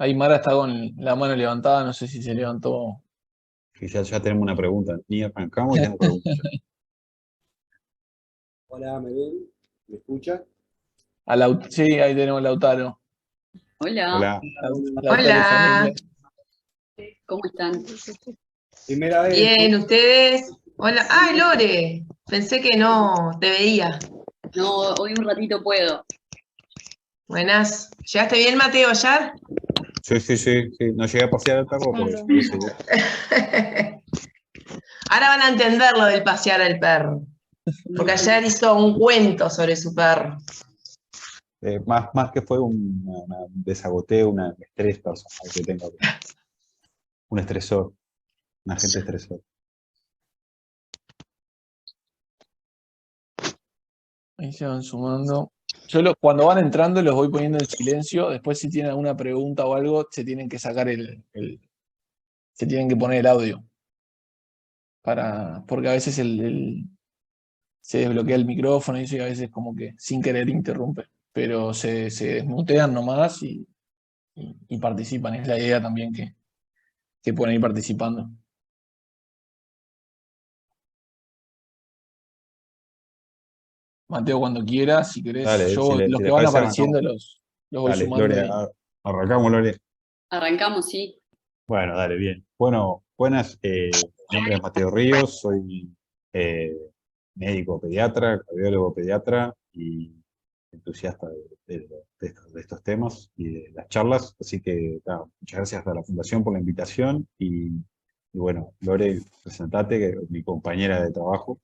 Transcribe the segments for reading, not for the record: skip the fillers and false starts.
Ahí Mara está con la mano levantada, no sé si se levantó. Que ya tenemos una pregunta. Ni arrancamos y tenemos preguntas ya. Hola, ¿me ven? ¿Me escucha? Sí, ahí tenemos a Lautaro. Hola, Hola. Lautaro y Hola, familia. ¿cómo están? Primera vez. bien, ¿ustedes? Hola, ay, Lore, pensé que no te veía. No, hoy un ratito puedo. Buenas, ¿llegaste bien, Mateo, ya? Sí. No llegué a pasear el perro, pero llegué, sí. Ahora van a entender lo del pasear al perro, porque ayer hizo un cuento sobre su perro. Más que fue un desagoteo, un estrés personal que tengo. Un estresor, un agente estresor. Ahí se van sumando. Cuando van entrando los voy poniendo en silencio. Después si tienen alguna pregunta o algo, se tienen que sacar se tienen que poner el audio. Porque a veces se desbloquea el micrófono y eso y a veces como que sin querer interrumpe. Pero se desmutean nomás y participan. Es la idea también que pueden ir participando. Mateo, cuando quieras, si querés, Dale, los si que les van parece, arrancamos. apareciendo los voy Dale, sumando Lore, ahí. arrancamos, Lore. Arrancamos, sí. Bueno, dale, bien. Bueno, buenas. Mi nombre es Mateo Ríos, soy eh, médico pediatra, cardiólogo pediatra y entusiasta de estos temas y de las charlas. Así que nada, muchas gracias a la Fundación por la invitación y bueno, Lore, presentate, que es mi compañera de trabajo.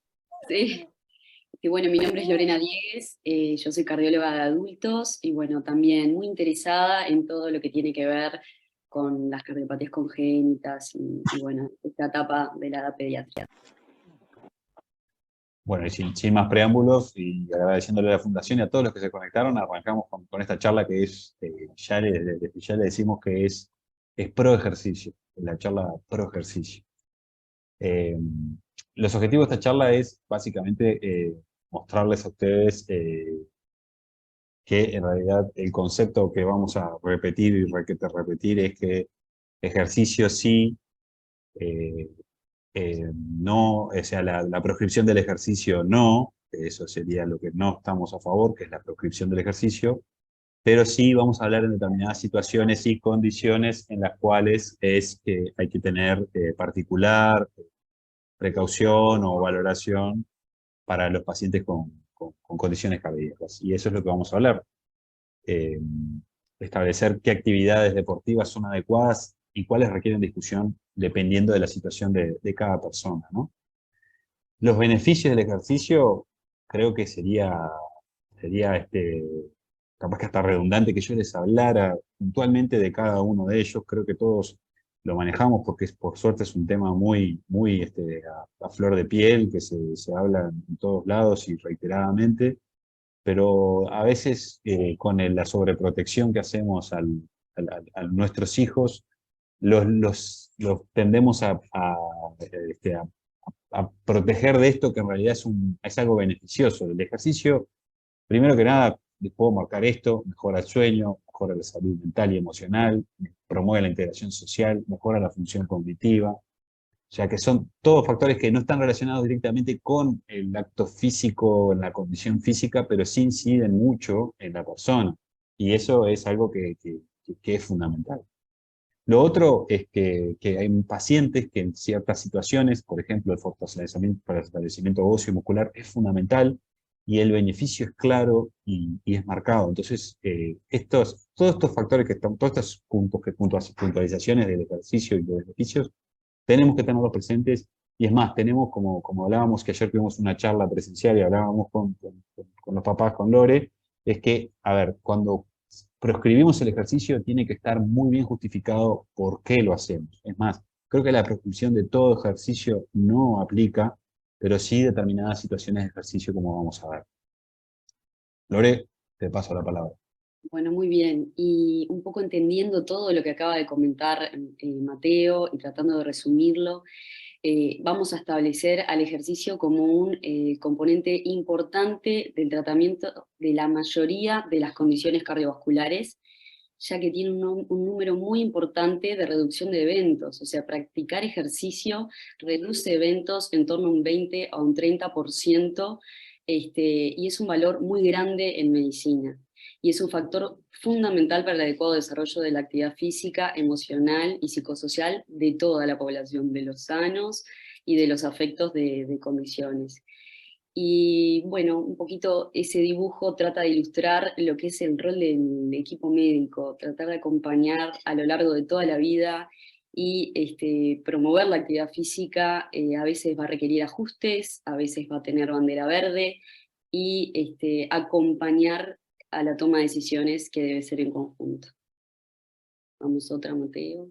Sí. Y bueno, mi nombre es Lorena Diegues, yo soy cardióloga de adultos y bueno, también muy interesada en todo lo que tiene que ver con las cardiopatías congénitas y bueno, esta etapa de la edad pediátrica. Bueno, y sin más preámbulos y agradeciéndole a la Fundación y a todos los que se conectaron, arrancamos con esta charla que es, ya le decimos que es pro ejercicio, la charla pro ejercicio. Eh, los objetivos de esta charla es básicamente mostrarles a ustedes que en realidad el concepto que vamos a repetir y repetir es que ejercicio sí, eh, no, o sea, la proscripción del ejercicio no, eso sería lo que no estamos a favor, que es la proscripción del ejercicio, pero sí vamos a hablar en determinadas situaciones y condiciones en las cuales es que hay que tener particular precaución o valoración para los pacientes con condiciones cardíacas. Y eso es lo que vamos a hablar. Eh, Establecer qué actividades deportivas son adecuadas y cuáles requieren discusión dependiendo de la situación de cada persona, ¿no? Los beneficios del ejercicio, creo que sería capaz que hasta redundante que yo les hablara puntualmente de cada uno de ellos. Creo que todos lo manejamos porque por suerte es un tema muy a flor de piel, que se habla en todos lados y reiteradamente, pero a veces la sobreprotección que hacemos a nuestros hijos, los tendemos a proteger de esto que en realidad es algo beneficioso. El ejercicio, primero que nada, les puedo marcar esto: mejora el sueño, mejora la salud mental y emocional, promueve la integración social, mejora la función cognitiva. O sea que son todos factores que no están relacionados directamente con el acto físico, en la condición física, pero sí inciden mucho en la persona. Y eso es algo que es fundamental. Lo otro es que hay pacientes que en ciertas situaciones, por ejemplo, el fortalecimiento óseo y muscular es fundamental y el beneficio es claro y es marcado. Entonces, todos estos factores todos estos puntualizaciones del ejercicio y los beneficios, tenemos que tenerlos presentes. Y es más, tenemos, como hablábamos, que ayer tuvimos una charla presencial y hablábamos con los papás, con Lore, es que, a ver, cuando proscribimos el ejercicio tiene que estar muy bien justificado por qué lo hacemos. Es más, creo que la proscripción de todo ejercicio no aplica, pero sí determinadas situaciones de ejercicio, como vamos a ver. Lore, te paso la palabra. Bueno, muy bien. Y un poco entendiendo todo lo que acaba de comentar Mateo y tratando de resumirlo, vamos a establecer al ejercicio como un componente importante del tratamiento de la mayoría de las condiciones cardiovasculares ya que tiene un número muy importante de reducción de eventos. O sea, practicar ejercicio reduce eventos en torno a un 20 a un 30%, y es un valor muy grande en medicina. Y es un factor fundamental para el adecuado desarrollo de la actividad física, emocional y psicosocial de toda la población, de los sanos y de los afectos de condiciones. Y bueno, un poquito ese dibujo trata de ilustrar lo que es el rol del equipo médico, tratar de acompañar a lo largo de toda la vida y promover la actividad física. A veces va a requerir ajustes, a veces va a tener bandera verde, y acompañar a la toma de decisiones que debe ser en conjunto. Vamos otra, Mateo.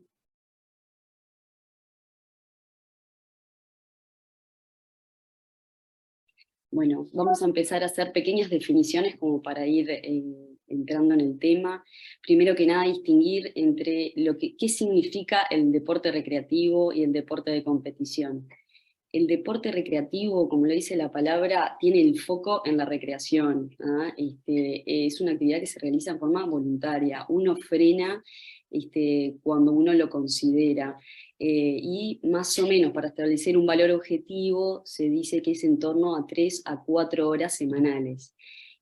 Bueno, vamos a empezar a hacer pequeñas definiciones como para ir entrando en el tema. Primero que nada, distinguir entre qué significa el deporte recreativo y el deporte de competición. El deporte recreativo, como lo dice la palabra, tiene el foco en la recreación, ¿ah? Es una actividad que se realiza en forma voluntaria. Uno frena cuando uno lo considera. Y más o menos, para establecer un valor objetivo, se dice que es en torno a 3 a 4 horas semanales.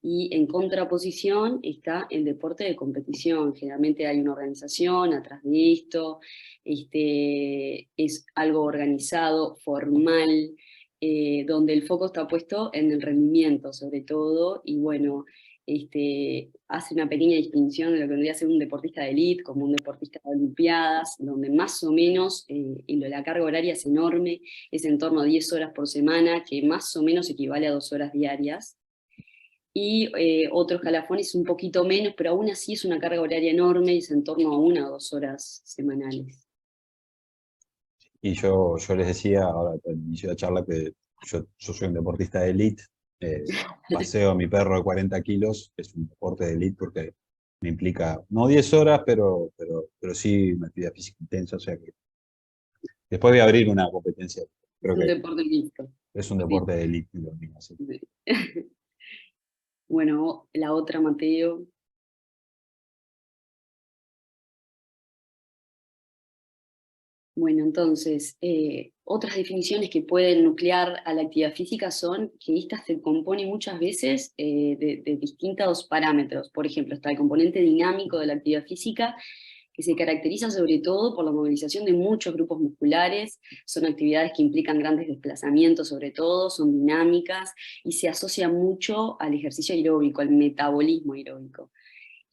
Y en contraposición está el deporte de competición. Generalmente hay una organización atrás de esto, es algo organizado, formal, donde el foco está puesto en el rendimiento sobre todo, y bueno, hace una pequeña distinción de lo que vendría a ser un deportista de élite, como un deportista de olimpiadas, donde más o menos la carga horaria es enorme, es en torno a 10 horas por semana, que más o menos equivale a 2 horas diarias. Y otro escalafón es un poquito menos, pero aún así es una carga horaria enorme, y es en torno a 1 o 2 horas semanales. Y yo les decía ahora al inicio de la charla que yo soy un deportista de élite, paseo a mi perro de 40 kilos, es un deporte de élite porque me implica, no 10 horas, pero sí una actividad física intensa, o sea que después voy a abrir una competencia, creo Es un que deporte mixto. es un deporte de élite. Lo mismo, sí. Sí. Bueno, la otra, Mateo. Bueno, entonces, otras definiciones que pueden nuclear a la actividad física son que esta se compone muchas veces de distintos parámetros. Por ejemplo, está el componente dinámico de la actividad física, que se caracteriza sobre todo por la movilización de muchos grupos musculares. Son actividades que implican grandes desplazamientos sobre todo, son dinámicas, y se asocia mucho al ejercicio aeróbico, al metabolismo aeróbico.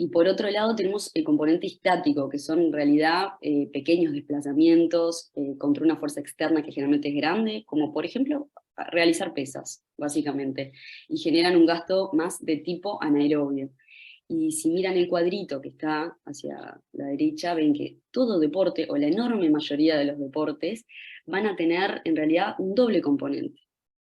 Y por otro lado tenemos el componente estático, que son en realidad pequeños desplazamientos contra una fuerza externa que generalmente es grande, como por ejemplo realizar pesas, básicamente, y generan un gasto más de tipo anaerobio. Y si miran el cuadrito que está hacia la derecha, ven que todo deporte, o la enorme mayoría de los deportes, van a tener en realidad un doble componente.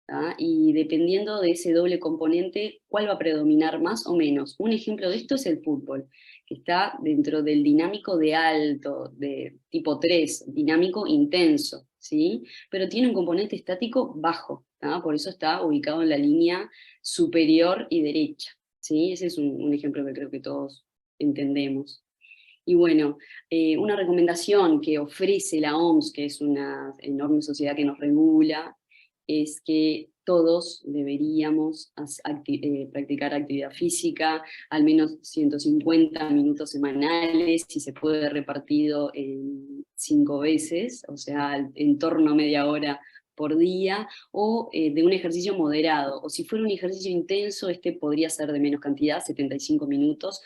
¿tá? Y dependiendo de ese doble componente, ¿cuál va a predominar más o menos? Un ejemplo de esto es el fútbol, que está dentro del dinámico de alto, de tipo 3, dinámico intenso, ¿sí? Pero tiene un componente estático bajo, ¿tá? Por eso está ubicado en la línea superior y derecha, ¿sí? Ese es un ejemplo que creo que todos entendemos. Y bueno, una recomendación que ofrece la OMS, que es una enorme sociedad que nos regula, es que todos deberíamos practicar actividad física, al menos 150 minutos semanales, si se puede repartido en 5 veces, o sea, en torno a media hora por día, o de un ejercicio moderado, o si fuera un ejercicio intenso, podría ser de menos cantidad, 75 minutos,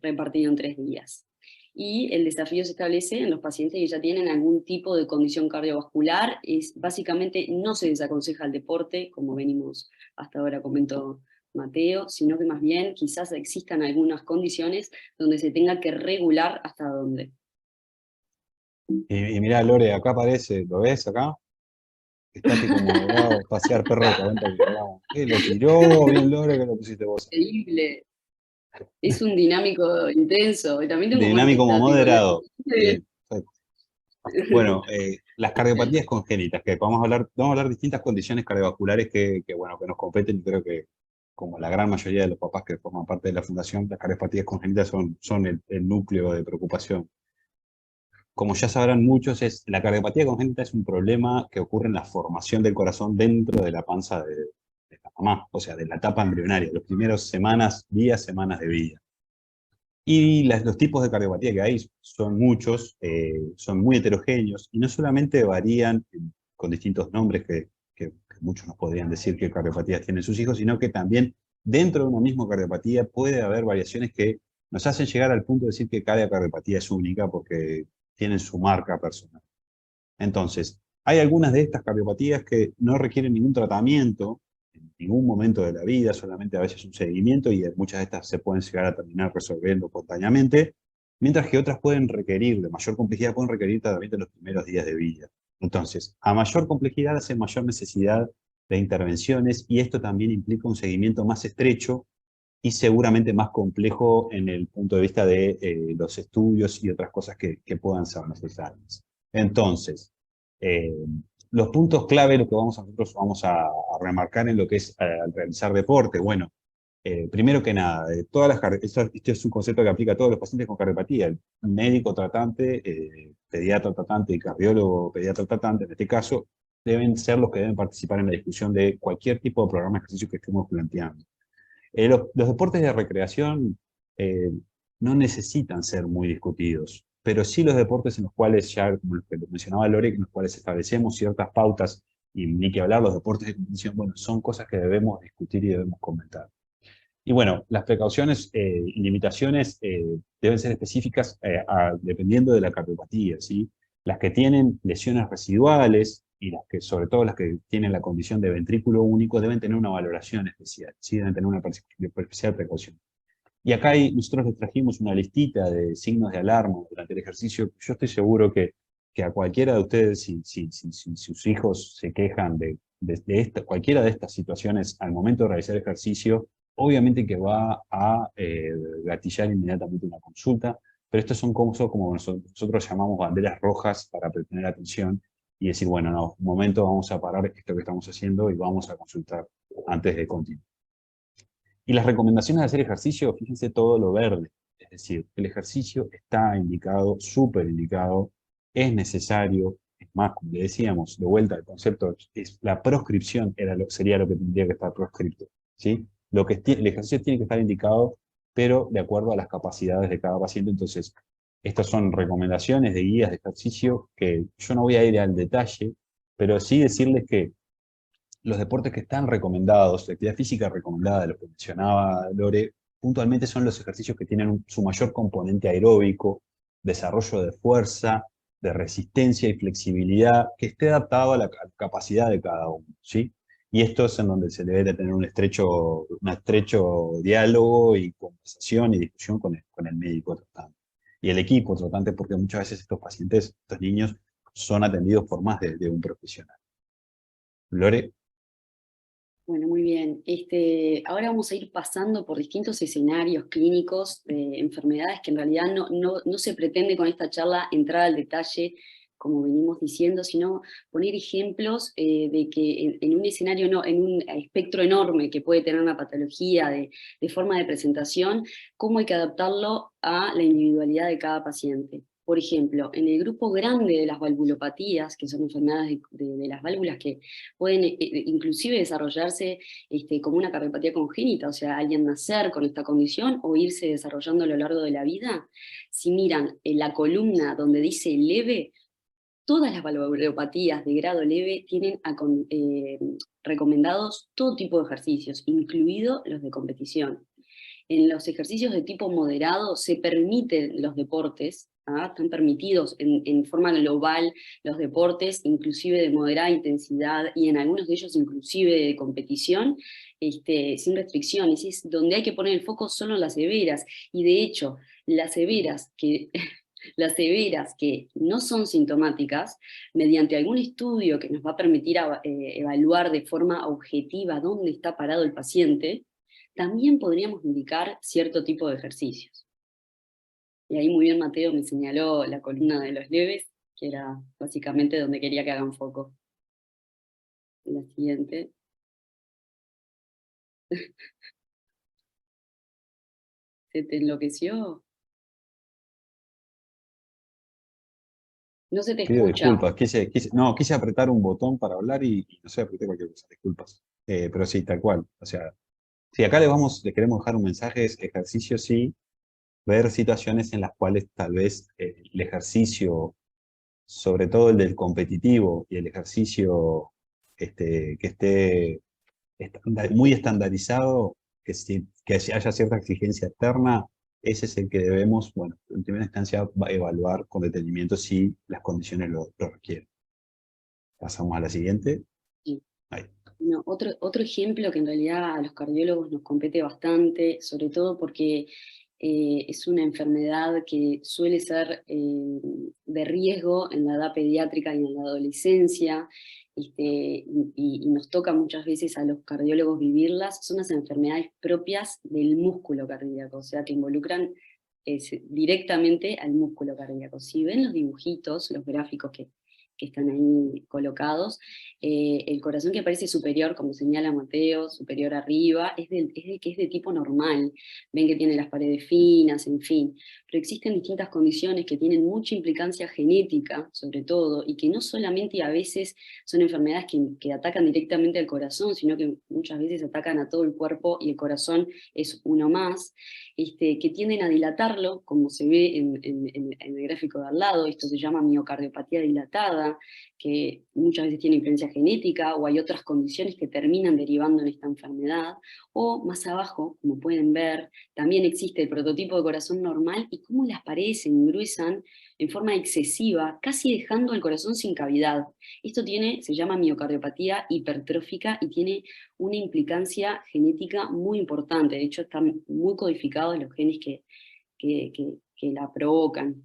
repartido en 3 días. Y el desafío se establece en los pacientes que ya tienen algún tipo de condición cardiovascular. Básicamente no se desaconseja el deporte, como venimos hasta ahora comentó Mateo, sino que más bien quizás existan algunas condiciones donde se tenga que regular hasta dónde. Y mirá, Lore, acá aparece, ¿lo ves acá? Estático moderado, pasear perro de 40 kilogramos. Lo tiró bien, Lore, que lo pusiste vos. Increíble. Es un dinámico intenso, y también tengo un Dinámico como estático. moderado. Bien, perfecto. Bueno, las cardiopatías congénitas, que vamos a hablar de distintas condiciones cardiovasculares que nos competen, y creo que como la gran mayoría de los papás que forman parte de la fundación, las cardiopatías congénitas son el núcleo de preocupación. Como ya sabrán muchos, la cardiopatía congénita es un problema que ocurre en la formación del corazón dentro de la panza de la mamá, o sea, de la etapa embrionaria, los primeros semanas de vida. Y los tipos de cardiopatía que hay son muchos, son muy heterogéneos, y no solamente varían con distintos nombres que muchos nos podrían decir qué cardiopatías tienen sus hijos, sino que también dentro de una misma cardiopatía puede haber variaciones que nos hacen llegar al punto de decir que cada cardiopatía es única porque tienen su marca personal. Entonces, hay algunas de estas cardiopatías que no requieren ningún tratamiento en ningún momento de la vida, solamente a veces un seguimiento, y muchas de estas se pueden llegar a terminar resolviendo espontáneamente, mientras que otras pueden requerir, de mayor complejidad, pueden requerir tratamiento en los primeros días de vida. Entonces, a mayor complejidad hace mayor necesidad de intervenciones, y esto también implica un seguimiento más estrecho y seguramente más complejo en el punto de vista de los estudios y otras cosas que puedan ser necesarias. Entonces, los puntos clave, lo que nosotros vamos a remarcar en lo que es realizar deporte. Bueno, primero que nada, este es un concepto que aplica a todos los pacientes con cardiopatía. El médico tratante, pediatra tratante y cardiólogo pediatra tratante, en este caso, deben ser los que deben participar en la discusión de cualquier tipo de programa de ejercicio que estemos planteando. Los deportes de recreación no necesitan ser muy discutidos, pero sí los deportes en los cuales, ya como lo que mencionaba Lore, en los cuales establecemos ciertas pautas, y ni que hablar, los deportes de competición, bueno, son cosas que debemos discutir y debemos comentar. Y bueno, las precauciones y limitaciones deben ser específicas dependiendo de la cardiopatía, ¿sí? Las que tienen lesiones residuales y sobre todo las que tienen la condición de ventrículo único, deben tener una valoración especial, ¿sí? Deben tener una especial precaución. Y acá nosotros les trajimos una listita de signos de alarma durante el ejercicio. Yo estoy seguro que a cualquiera de ustedes, si sus hijos se quejan de cualquiera de estas situaciones al momento de realizar ejercicio, obviamente que va a gatillar inmediatamente una consulta, pero estos son cosas como nosotros llamamos banderas rojas para tener atención y decir, bueno, no, un momento, vamos a parar esto que estamos haciendo y vamos a consultar antes de continuar. Y las recomendaciones de hacer ejercicio, fíjense todo lo verde, es decir, el ejercicio está indicado, súper indicado, es necesario, es más, como le decíamos, de vuelta al concepto, la proscripción sería lo que tendría que estar proscripto, ¿sí? El ejercicio tiene que estar indicado, pero de acuerdo a las capacidades de cada paciente. Entonces, estas son recomendaciones de guías de ejercicio que yo no voy a ir al detalle, pero sí decirles que los deportes que están recomendados, la actividad física recomendada, lo que mencionaba Lore, puntualmente son los ejercicios que tienen su mayor componente aeróbico, desarrollo de fuerza, de resistencia y flexibilidad, que esté adaptado a la capacidad de cada uno, ¿sí? Y esto es en donde se debe de tener un estrecho diálogo y conversación y discusión con el médico tratante. Y el equipo tratante, porque muchas veces estos pacientes, estos niños, son atendidos por más de un profesional. Lore. Bueno, muy bien. Ahora vamos a ir pasando por distintos escenarios clínicos de enfermedades que en realidad no se pretende con esta charla entrar al detalle, como venimos diciendo, sino poner ejemplos de que en un escenario, en un espectro enorme que puede tener una patología de forma de presentación, cómo hay que adaptarlo a la individualidad de cada paciente. Por ejemplo, en el grupo grande de las valvulopatías, que son enfermedades de las válvulas que pueden inclusive desarrollarse como una cardiopatía congénita, o sea, alguien nacer con esta condición o irse desarrollando a lo largo de la vida. Si miran en la columna donde dice leve, todas las valvulopatías de grado leve tienen recomendados todo tipo de ejercicios, incluidos los de competición. En los ejercicios de tipo moderado se permiten los deportes, están permitidos en forma global los deportes, inclusive de moderada intensidad, y en algunos de ellos inclusive de competición, sin restricciones. Es donde hay que poner el foco solo en las severas, y de hecho, las severas que... Las severas que no son sintomáticas, mediante algún estudio que nos va a permitir evaluar de forma objetiva dónde está parado el paciente, también podríamos indicar cierto tipo de ejercicios. Y ahí muy bien Mateo me señaló la columna de los leves, que era básicamente donde quería que hagan foco. La siguiente. ¿Se te enloqueció? No se te Pido escucha. disculpas, quise apretar un botón para hablar y no sé, apreté cualquier cosa, disculpas. Pero sí, tal cual. O sea, si acá le queremos dejar un mensaje, es ejercicio sí, ver situaciones en las cuales tal vez el ejercicio, sobre todo el del competitivo y el ejercicio que esté muy estandarizado, que haya cierta exigencia externa, ese es el que debemos, bueno, en primera instancia, evaluar con detenimiento si las condiciones lo requieren. Pasamos a la siguiente. Sí. Ahí. No, otro ejemplo que en realidad a los cardiólogos nos compete bastante, sobre todo porque es una enfermedad que suele ser de riesgo en la edad pediátrica y en la adolescencia, y nos toca muchas veces a los cardiólogos vivirlas, son las enfermedades propias del músculo cardíaco, o sea, que involucran directamente al músculo cardíaco. Si ven los dibujitos, los gráficos que están ahí colocados, el corazón que aparece superior, como señala Mateo, superior arriba, que es de tipo normal. Ven que tiene las paredes finas, en fin. Pero existen distintas condiciones que tienen mucha implicancia genética, sobre todo, y que no solamente a veces son enfermedades que atacan directamente al corazón, sino que muchas veces atacan a todo el cuerpo y el corazón es uno más, que tienden a dilatarlo, como se ve en el gráfico de al lado. Esto se llama miocardiopatía dilatada, que muchas veces tiene influencia genética, o hay otras condiciones que terminan derivando en esta enfermedad, o más abajo, como pueden ver, también existe el prototipo de corazón normal y cómo las paredes se engruesan en forma excesiva, casi dejando el corazón sin cavidad. Esto se llama miocardiopatía hipertrófica y tiene una implicancia genética muy importante. De hecho, están muy codificados los genes que la provocan.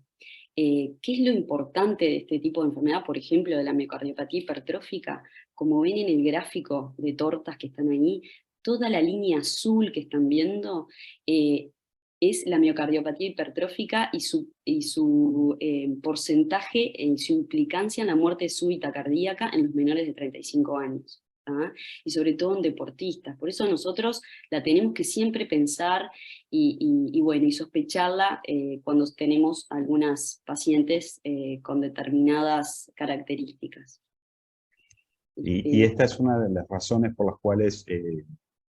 ¿Qué es lo importante de este tipo de enfermedad, por ejemplo, de la miocardiopatía hipertrófica? Como ven en el gráfico de tortas que están ahí, toda la línea azul que están viendo es la miocardiopatía hipertrófica y su porcentaje, su implicancia en la muerte súbita cardíaca en los menores de 35 años. ¿Ah? Y sobre todo en deportistas. Por eso nosotros la tenemos que siempre pensar y sospecharla cuando tenemos algunas pacientes con determinadas características. Y esta es una de las razones por las cuales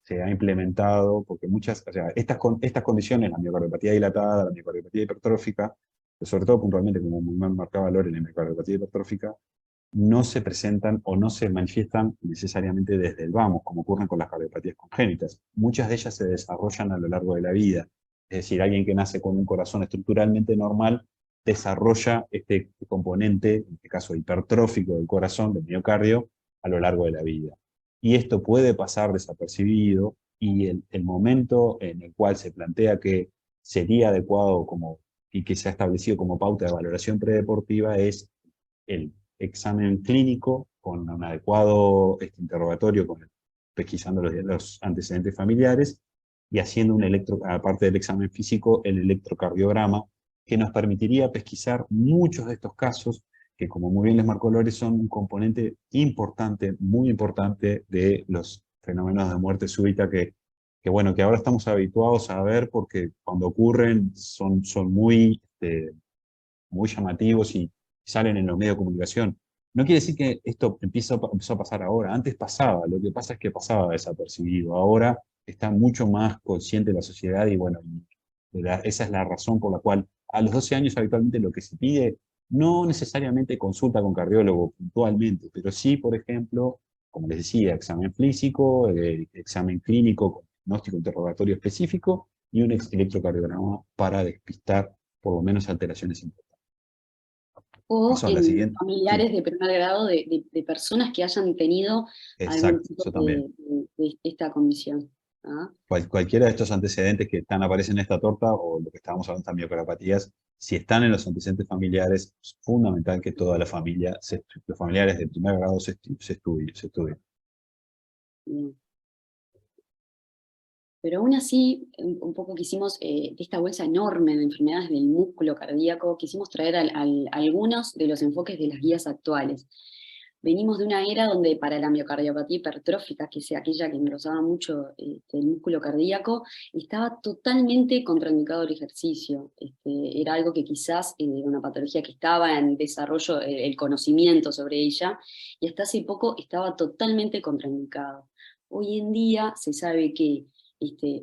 se ha implementado, porque o sea, estas condiciones, la miocardiopatía dilatada, la miocardiopatía hipertrófica, pero sobre todo puntualmente, como muy mal marcaba Lore, la miocardiopatía hipertrófica, no se presentan o no se manifiestan necesariamente desde el vamos, como ocurre con las cardiopatías congénitas. Muchas de ellas se desarrollan a lo largo de la vida. Es decir, alguien que nace con un corazón estructuralmente normal desarrolla este componente, en este caso hipertrófico del corazón, del miocardio, a lo largo de la vida. Y esto puede pasar desapercibido, y el momento en el cual se plantea que sería adecuado y que se ha establecido como pauta de valoración predeportiva es el examen clínico con un adecuado interrogatorio, pesquisando los antecedentes familiares y haciendo aparte del examen físico, el electrocardiograma, que nos permitiría pesquisar muchos de estos casos que, como muy bien les marcó Lore, son un componente importante, muy importante de los fenómenos de muerte súbita que ahora estamos habituados a ver porque cuando ocurren son muy llamativos y salen en los medios de comunicación. No quiere decir que esto empezó a pasar ahora, antes pasaba, lo que pasa es que pasaba desapercibido, ahora está mucho más consciente la sociedad y esa es la razón por la cual a los 12 años habitualmente lo que se pide no necesariamente consulta con cardiólogo puntualmente, pero sí, por ejemplo, como les decía, examen físico, examen clínico con diagnóstico interrogatorio específico y un electrocardiograma para despistar por lo menos alteraciones importantes. O Paso a la en siguiente. familiares Sí, de primer grado de personas que hayan tenido algún exacto, tipo eso también. de esta condición. ¿Ah? Cualquiera de estos antecedentes que aparecen en esta torta, o lo que estábamos hablando de miocardiopatías, si están en los antecedentes familiares, es fundamental que toda la familia, los familiares de primer grado se estudien. Bien. Pero aún así, un poco quisimos, de esta bolsa enorme de enfermedades del músculo cardíaco, quisimos traer algunos de los enfoques de las guías actuales. venimos de una era donde para la miocardiopatía hipertrófica, que es aquella que engrosaba mucho el músculo cardíaco, estaba totalmente contraindicado el ejercicio. Era algo que quizás, una patología que estaba en desarrollo, el conocimiento sobre ella, y hasta hace poco estaba totalmente contraindicado. Hoy en día se sabe que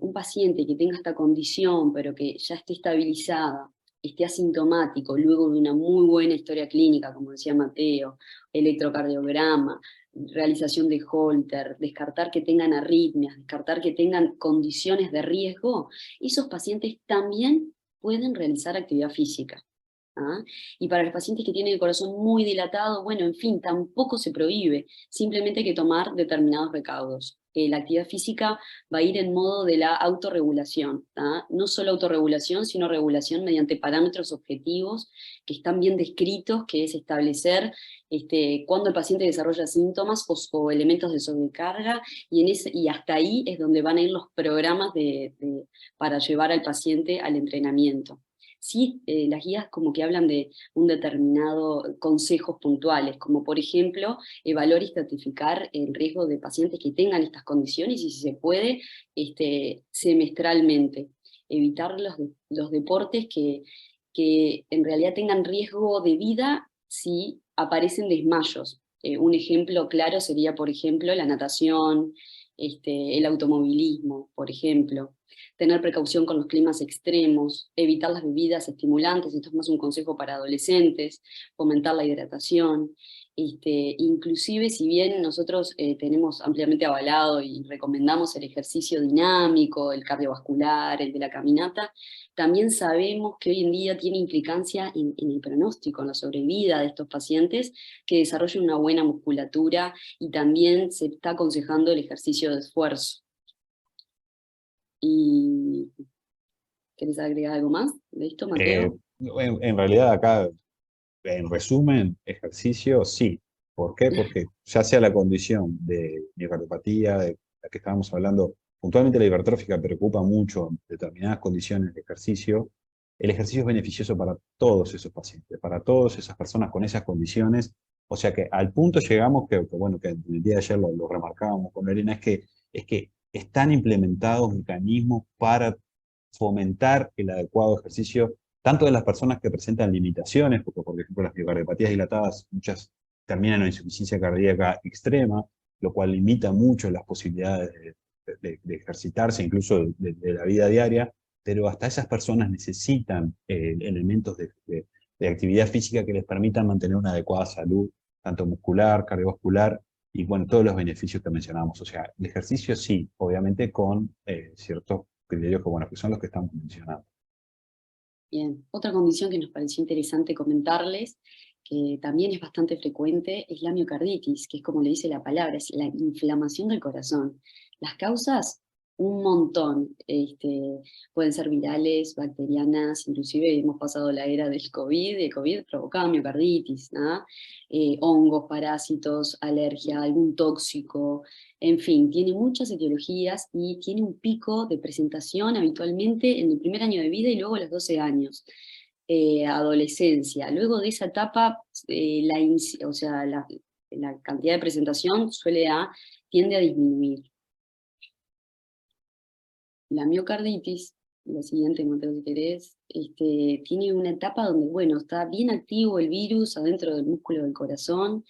un paciente que tenga esta condición, pero que ya esté estabilizada, esté asintomático, luego de una muy buena historia clínica, como decía Mateo, electrocardiograma, realización de Holter, descartar que tengan arritmias, descartar que tengan condiciones de riesgo, esos pacientes también pueden realizar actividad física. ¿Ah? Y para los pacientes que tienen el corazón muy dilatado, bueno, en fin, tampoco se prohíbe, simplemente hay que tomar determinados recaudos. La actividad física va a ir en modo de la autorregulación, ¿tá? No solo autorregulación, sino regulación mediante parámetros objetivos que están bien descritos, que es establecer cuándo el paciente desarrolla síntomas o elementos de sobrecarga, y hasta ahí es donde van a ir los programas para llevar al paciente al entrenamiento. Sí, las guías como que hablan de un determinado consejos puntuales, como por ejemplo, evaluar y estratificar el riesgo de pacientes que tengan estas condiciones y si se puede, semestralmente. Evitar los deportes que en realidad tengan riesgo de vida si aparecen desmayos. Un ejemplo claro sería, por ejemplo, la natación, el automovilismo, por ejemplo. Tener precaución con los climas extremos, evitar las bebidas estimulantes, esto es más un consejo para adolescentes, fomentar la hidratación. Inclusive, si bien nosotros tenemos ampliamente avalado y recomendamos el ejercicio dinámico, el cardiovascular, el de la caminata, también sabemos que hoy en día tiene implicancia en el pronóstico, en la sobrevida de estos pacientes, que desarrollen una buena musculatura, y también se está aconsejando el ejercicio de esfuerzo. ¿Y querés agregar algo más de esto, Mateo? En realidad acá, en resumen, ejercicio sí. ¿Por qué? Porque ya sea la condición de miocardiopatía, de la que estábamos hablando, puntualmente la hipertrófica preocupa mucho en determinadas condiciones de ejercicio, el ejercicio es beneficioso para todos esos pacientes, para todas esas personas con esas condiciones. O sea que al punto llegamos bueno, que el día de ayer lo remarcábamos con Lorena, es que están implementados mecanismos para fomentar el adecuado ejercicio, tanto de las personas que presentan limitaciones, porque por ejemplo las miocardiopatías dilatadas, muchas terminan en insuficiencia cardíaca extrema, lo cual limita mucho las posibilidades de ejercitarse, incluso de la vida diaria, pero hasta esas personas necesitan elementos de actividad física que les permitan mantener una adecuada salud, tanto muscular, cardiovascular, y bueno, todos los beneficios que mencionamos. O sea, el ejercicio sí, obviamente con ciertos criterios que, bueno, que son los que estamos mencionando. Bien, otra condición que nos pareció interesante comentarles, que también es bastante frecuente, es la miocarditis, que es como le dice la palabra, es la inflamación del corazón. Las causas, un montón, pueden ser virales, bacterianas, inclusive hemos pasado la era del COVID, y el COVID provocaba miocarditis, ¿no? Hongos, parásitos, alergia, algún tóxico, en fin, tiene muchas etiologías y tiene un pico de presentación habitualmente en el primer año de vida y luego a los 12 años. Adolescencia. Luego de esa etapa, la cantidad de presentación tiende a disminuir. La miocarditis, la siguiente, Mateo, si querés, tiene una etapa donde, bueno, está bien activo el virus adentro del músculo del corazón,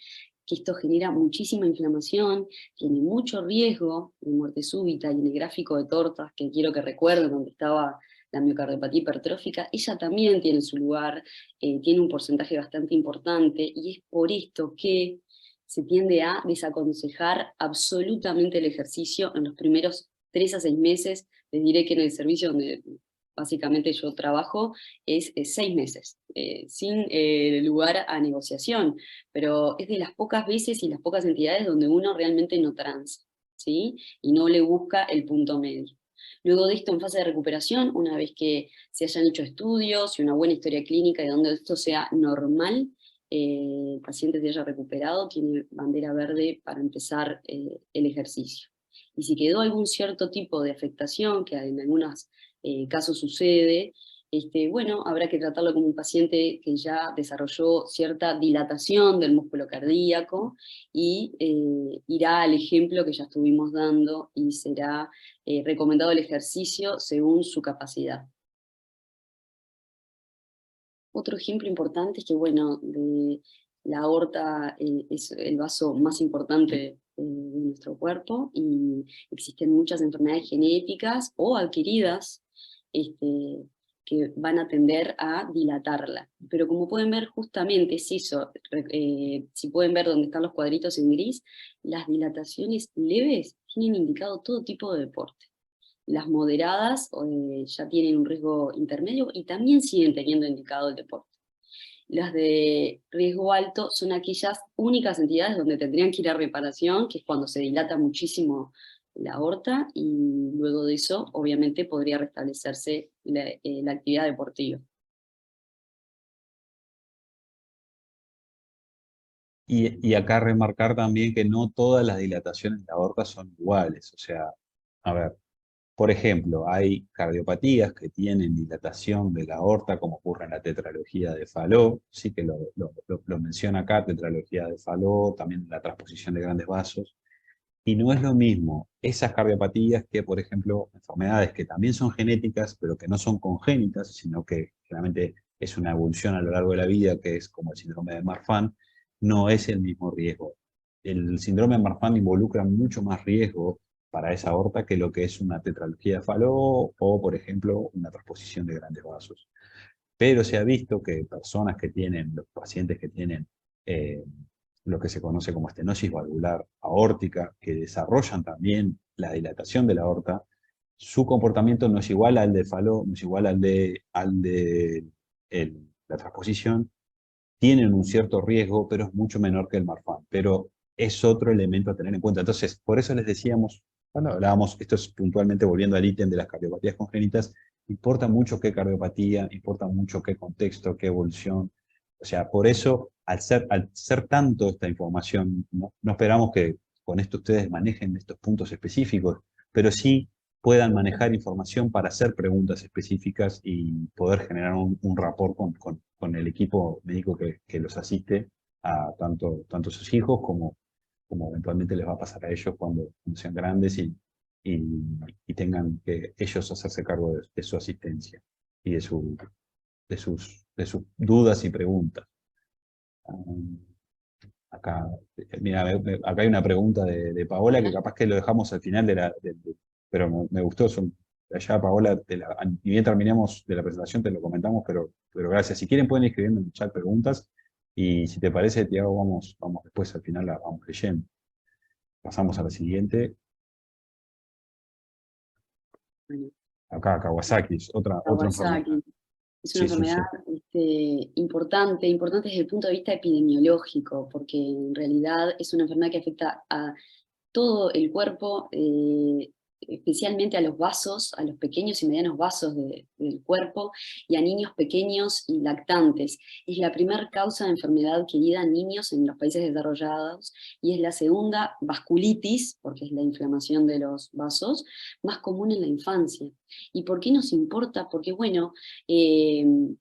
que esto genera muchísima inflamación, tiene mucho riesgo de muerte súbita, y en el gráfico de tortas, que quiero que recuerden, donde estaba la miocardiopatía hipertrófica, ella también tiene su lugar, tiene un porcentaje bastante importante, y es por esto que se tiende a desaconsejar absolutamente el ejercicio en los primeros 3 a 6 meses. Les diré que en el servicio donde básicamente yo trabajo es 6 meses, sin lugar a negociación, pero es de las pocas veces y las pocas entidades donde uno realmente no transa, ¿sí? Y no le busca el punto medio. Luego de esto, en fase de recuperación, una vez que se hayan hecho estudios y una buena historia clínica y donde esto sea normal, el paciente se haya recuperado, tiene bandera verde para empezar el ejercicio. Y si quedó algún cierto tipo de afectación, que en algunos casos sucede, bueno, habrá que tratarlo como un paciente que ya desarrolló cierta dilatación del músculo cardíaco y irá al ejemplo que ya estuvimos dando y será recomendado el ejercicio según su capacidad. Otro ejemplo importante es que, bueno, la aorta es el vaso más importante de nuestro cuerpo y existen muchas enfermedades genéticas o adquiridas que van a tender a dilatarla. Pero como pueden ver, justamente es eso, si pueden ver donde están los cuadritos en gris, las dilataciones leves tienen indicado todo tipo de deporte. Las moderadas ya tienen un riesgo intermedio y también siguen teniendo indicado el deporte. Las de riesgo alto son aquellas únicas entidades donde tendrían que ir a reparación, que es cuando se dilata muchísimo la aorta, y luego de eso, obviamente, podría restablecerse la actividad deportiva. Y acá remarcar también que no todas las dilataciones de la aorta son iguales. O sea, a ver, por ejemplo, hay cardiopatías que tienen dilatación de la aorta, como ocurre en la tetralogía de Fallot, sí que lo menciona acá, tetralogía de Fallot, también la transposición de grandes vasos. Y no es lo mismo esas cardiopatías que, por ejemplo, enfermedades que también son genéticas, pero que no son congénitas, sino que generalmente es una evolución a lo largo de la vida, que es como el síndrome de Marfan, no es el mismo riesgo. El síndrome de Marfan involucra mucho más riesgo para esa aorta que lo que es una tetralogía de Fallot o, por ejemplo, una transposición de grandes vasos. Pero se ha visto que personas que tienen, los pacientes que tienen lo que se conoce como estenosis valvular aórtica, que desarrollan también la dilatación de la aorta, su comportamiento no es igual al de Fallot, no es igual al de la transposición, tienen un cierto riesgo, pero es mucho menor que el Marfan. Pero es otro elemento a tener en cuenta. Entonces, por eso les decíamos, cuando hablábamos, esto es puntualmente volviendo al ítem de las cardiopatías congénitas, importa mucho qué cardiopatía, importa mucho qué contexto, qué evolución. O sea, por eso, al ser tanto esta información, no esperamos que con esto ustedes manejen estos puntos específicos, pero sí puedan manejar información para hacer preguntas específicas y poder generar un rapport con el equipo médico que los asiste a tanto sus hijos como eventualmente les va a pasar a ellos cuando sean grandes y tengan que ellos hacerse cargo de su asistencia y de sus dudas y preguntas. Acá, mira, acá hay una pregunta de Paola que capaz que lo dejamos al final pero me gustó. Allá, Paola, ni bien terminemos de la presentación te lo comentamos, pero gracias. Si quieren pueden ir escribiendo en el chat preguntas y si te parece, Tiago, vamos después al final la vamos leyendo. Pasamos a la siguiente. Bueno, acá, Kawasaki, otra enfermedad. Es una enfermedad importante desde el punto de vista epidemiológico, porque en realidad es una enfermedad que afecta a todo el cuerpo, especialmente a los vasos, a los pequeños y medianos vasos del cuerpo, y a niños pequeños y lactantes. Es la primera causa de enfermedad querida en niños en los países desarrollados, y es la segunda vasculitis, porque es la inflamación de los vasos, más común en la infancia. ¿Y por qué nos importa? Porque, bueno, tiene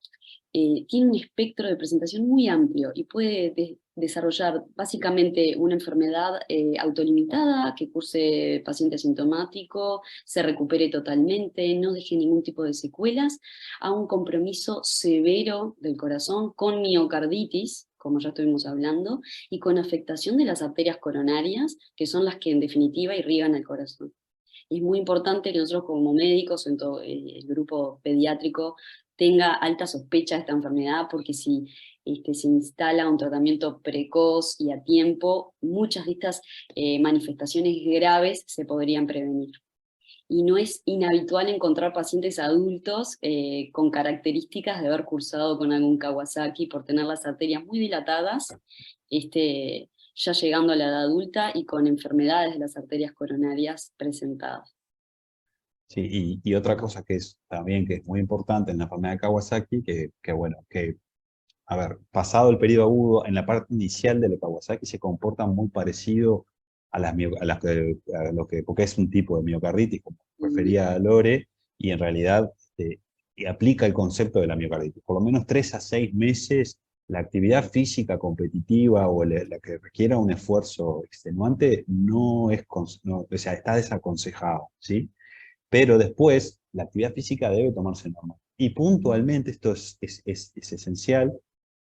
un espectro de presentación muy amplio y puede desarrollar básicamente una enfermedad autolimitada que curse el paciente asintomático, se recupere totalmente, no deje ningún tipo de secuelas, a un compromiso severo del corazón con miocarditis, como ya estuvimos hablando, y con afectación de las arterias coronarias, que son las que en definitiva irrigan el corazón. Y es muy importante que nosotros como médicos, en todo el grupo pediátrico, tenga alta sospecha de esta enfermedad, porque si se instala un tratamiento precoz y a tiempo, muchas de estas manifestaciones graves se podrían prevenir. Y no es inhabitual encontrar pacientes adultos con características de haber cursado con algún Kawasaki por tener las arterias muy dilatadas, ya llegando a la edad adulta y con enfermedades de las arterias coronarias presentadas. Sí, y otra cosa que es también que es muy importante en la enfermedad de Kawasaki, a ver, pasado el periodo agudo, en la parte inicial de la Kawasaki se comporta muy parecido porque es un tipo de miocarditis, como refería Lore, y en realidad y aplica el concepto de la miocarditis. Por lo menos 3 a 6 meses, la actividad física competitiva o la que requiera un esfuerzo extenuante no es, o sea, está desaconsejado, ¿sí? Pero después la actividad física debe tomarse normal. Y puntualmente esto es esencial.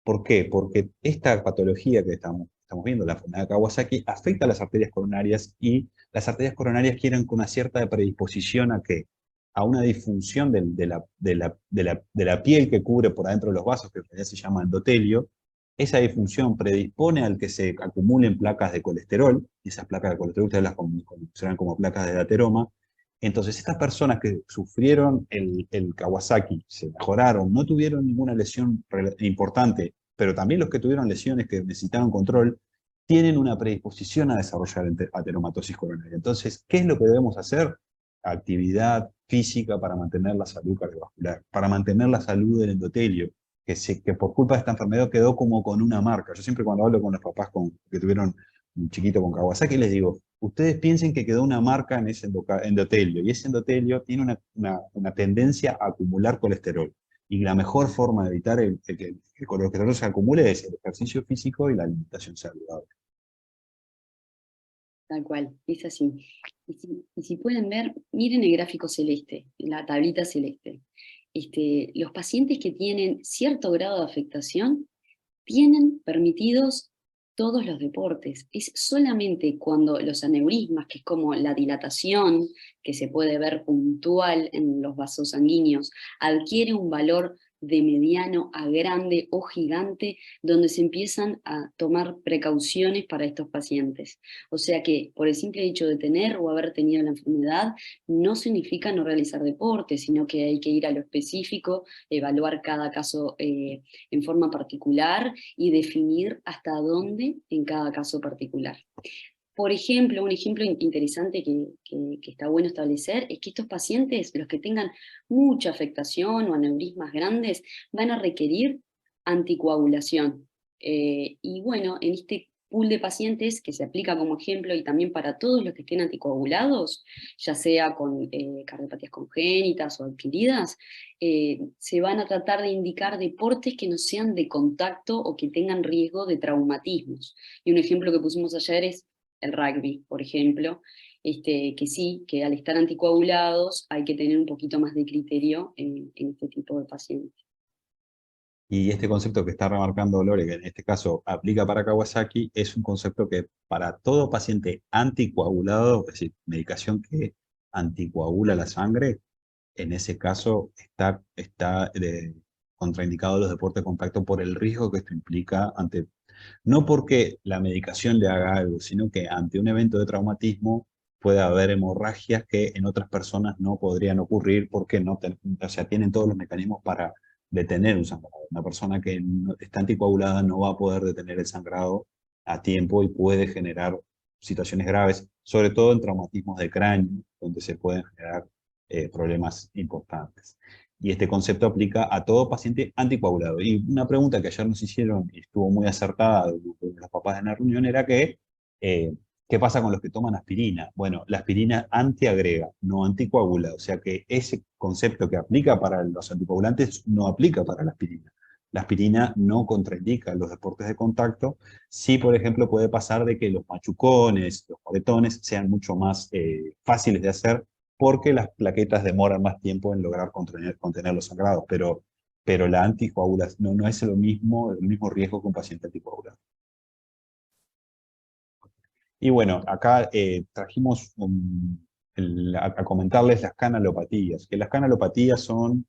¿Por qué? Porque esta patología que estamos viendo, la enfermedad de Kawasaki, afecta a las arterias coronarias y las arterias coronarias quieren con una cierta predisposición a qué, a una disfunción de la piel que cubre por adentro de los vasos, que en realidad se llama endotelio. Esa disfunción predispone al que se acumulen placas de colesterol, y esas placas de colesterol ustedes las conocerán como placas de ateroma. Entonces, estas personas que sufrieron el Kawasaki, se mejoraron, no tuvieron ninguna lesión importante, pero también los que tuvieron lesiones que necesitaron control, tienen una predisposición a desarrollar ateromatosis coronaria. Entonces, ¿qué es lo que debemos hacer? Actividad física para mantener la salud cardiovascular, para mantener la salud del endotelio, que por culpa de esta enfermedad quedó como con una marca. Yo siempre cuando hablo con los papás que tuvieron un chiquito con Kawasaki, les digo, ustedes piensen que quedó una marca en ese endotelio, y ese endotelio tiene una tendencia a acumular colesterol. Y la mejor forma de evitar que el colesterol se acumule es el ejercicio físico y la alimentación saludable. Tal cual, es así. Y si pueden ver, miren el gráfico celeste, la tablita celeste. Los pacientes que tienen cierto grado de afectación tienen permitidos todos los deportes. Es solamente cuando los aneurismas, que es como la dilatación que se puede ver puntual en los vasos sanguíneos, adquiere un valor de mediano a grande o gigante, donde se empiezan a tomar precauciones para estos pacientes. O sea que por el simple hecho de tener o haber tenido la enfermedad, no significa no realizar deporte, sino que hay que ir a lo específico, evaluar cada caso en forma particular y definir hasta dónde en cada caso particular. Por ejemplo, un ejemplo interesante que está bueno establecer es que estos pacientes, los que tengan mucha afectación o aneurismas grandes, van a requerir anticoagulación. Y bueno, en este pool de pacientes que se aplica como ejemplo y también para todos los que estén anticoagulados, ya sea con cardiopatías congénitas o adquiridas, se van a tratar de indicar deportes que no sean de contacto o que tengan riesgo de traumatismos. Y un ejemplo que pusimos ayer es el rugby, por ejemplo, que sí, que al estar anticoagulados hay que tener un poquito más de criterio en este tipo de pacientes. Y este concepto que está remarcando Lore, que en este caso aplica para Kawasaki, es un concepto que para todo paciente anticoagulado, es decir, medicación que anticoagula la sangre, en ese caso está contraindicado los deportes de contacto por el riesgo que esto implica no porque la medicación le haga algo, sino que ante un evento de traumatismo puede haber hemorragias que en otras personas no podrían ocurrir porque o sea, tienen todos los mecanismos para detener un sangrado. Una persona que está anticoagulada no va a poder detener el sangrado a tiempo y puede generar situaciones graves, sobre todo en traumatismos de cráneo, donde se pueden generar problemas importantes. Y este concepto aplica a todo paciente anticoagulado. Y una pregunta que ayer nos hicieron y estuvo muy acertada de los papás en la reunión era que, ¿qué pasa con los que toman aspirina? Bueno, la aspirina antiagrega, no anticoagula. O sea que ese concepto que aplica para los anticoagulantes no aplica para la aspirina. La aspirina no contraindica los deportes de contacto. Sí, por ejemplo, puede pasar de que los machucones, los moretones sean mucho más fáciles de hacer porque las plaquetas demoran más tiempo en lograr contener los sangrados, pero la anticoagulación no es el mismo riesgo que un paciente anticoagulado. Y bueno, acá trajimos a comentarles las canalopatías, que las canalopatías son,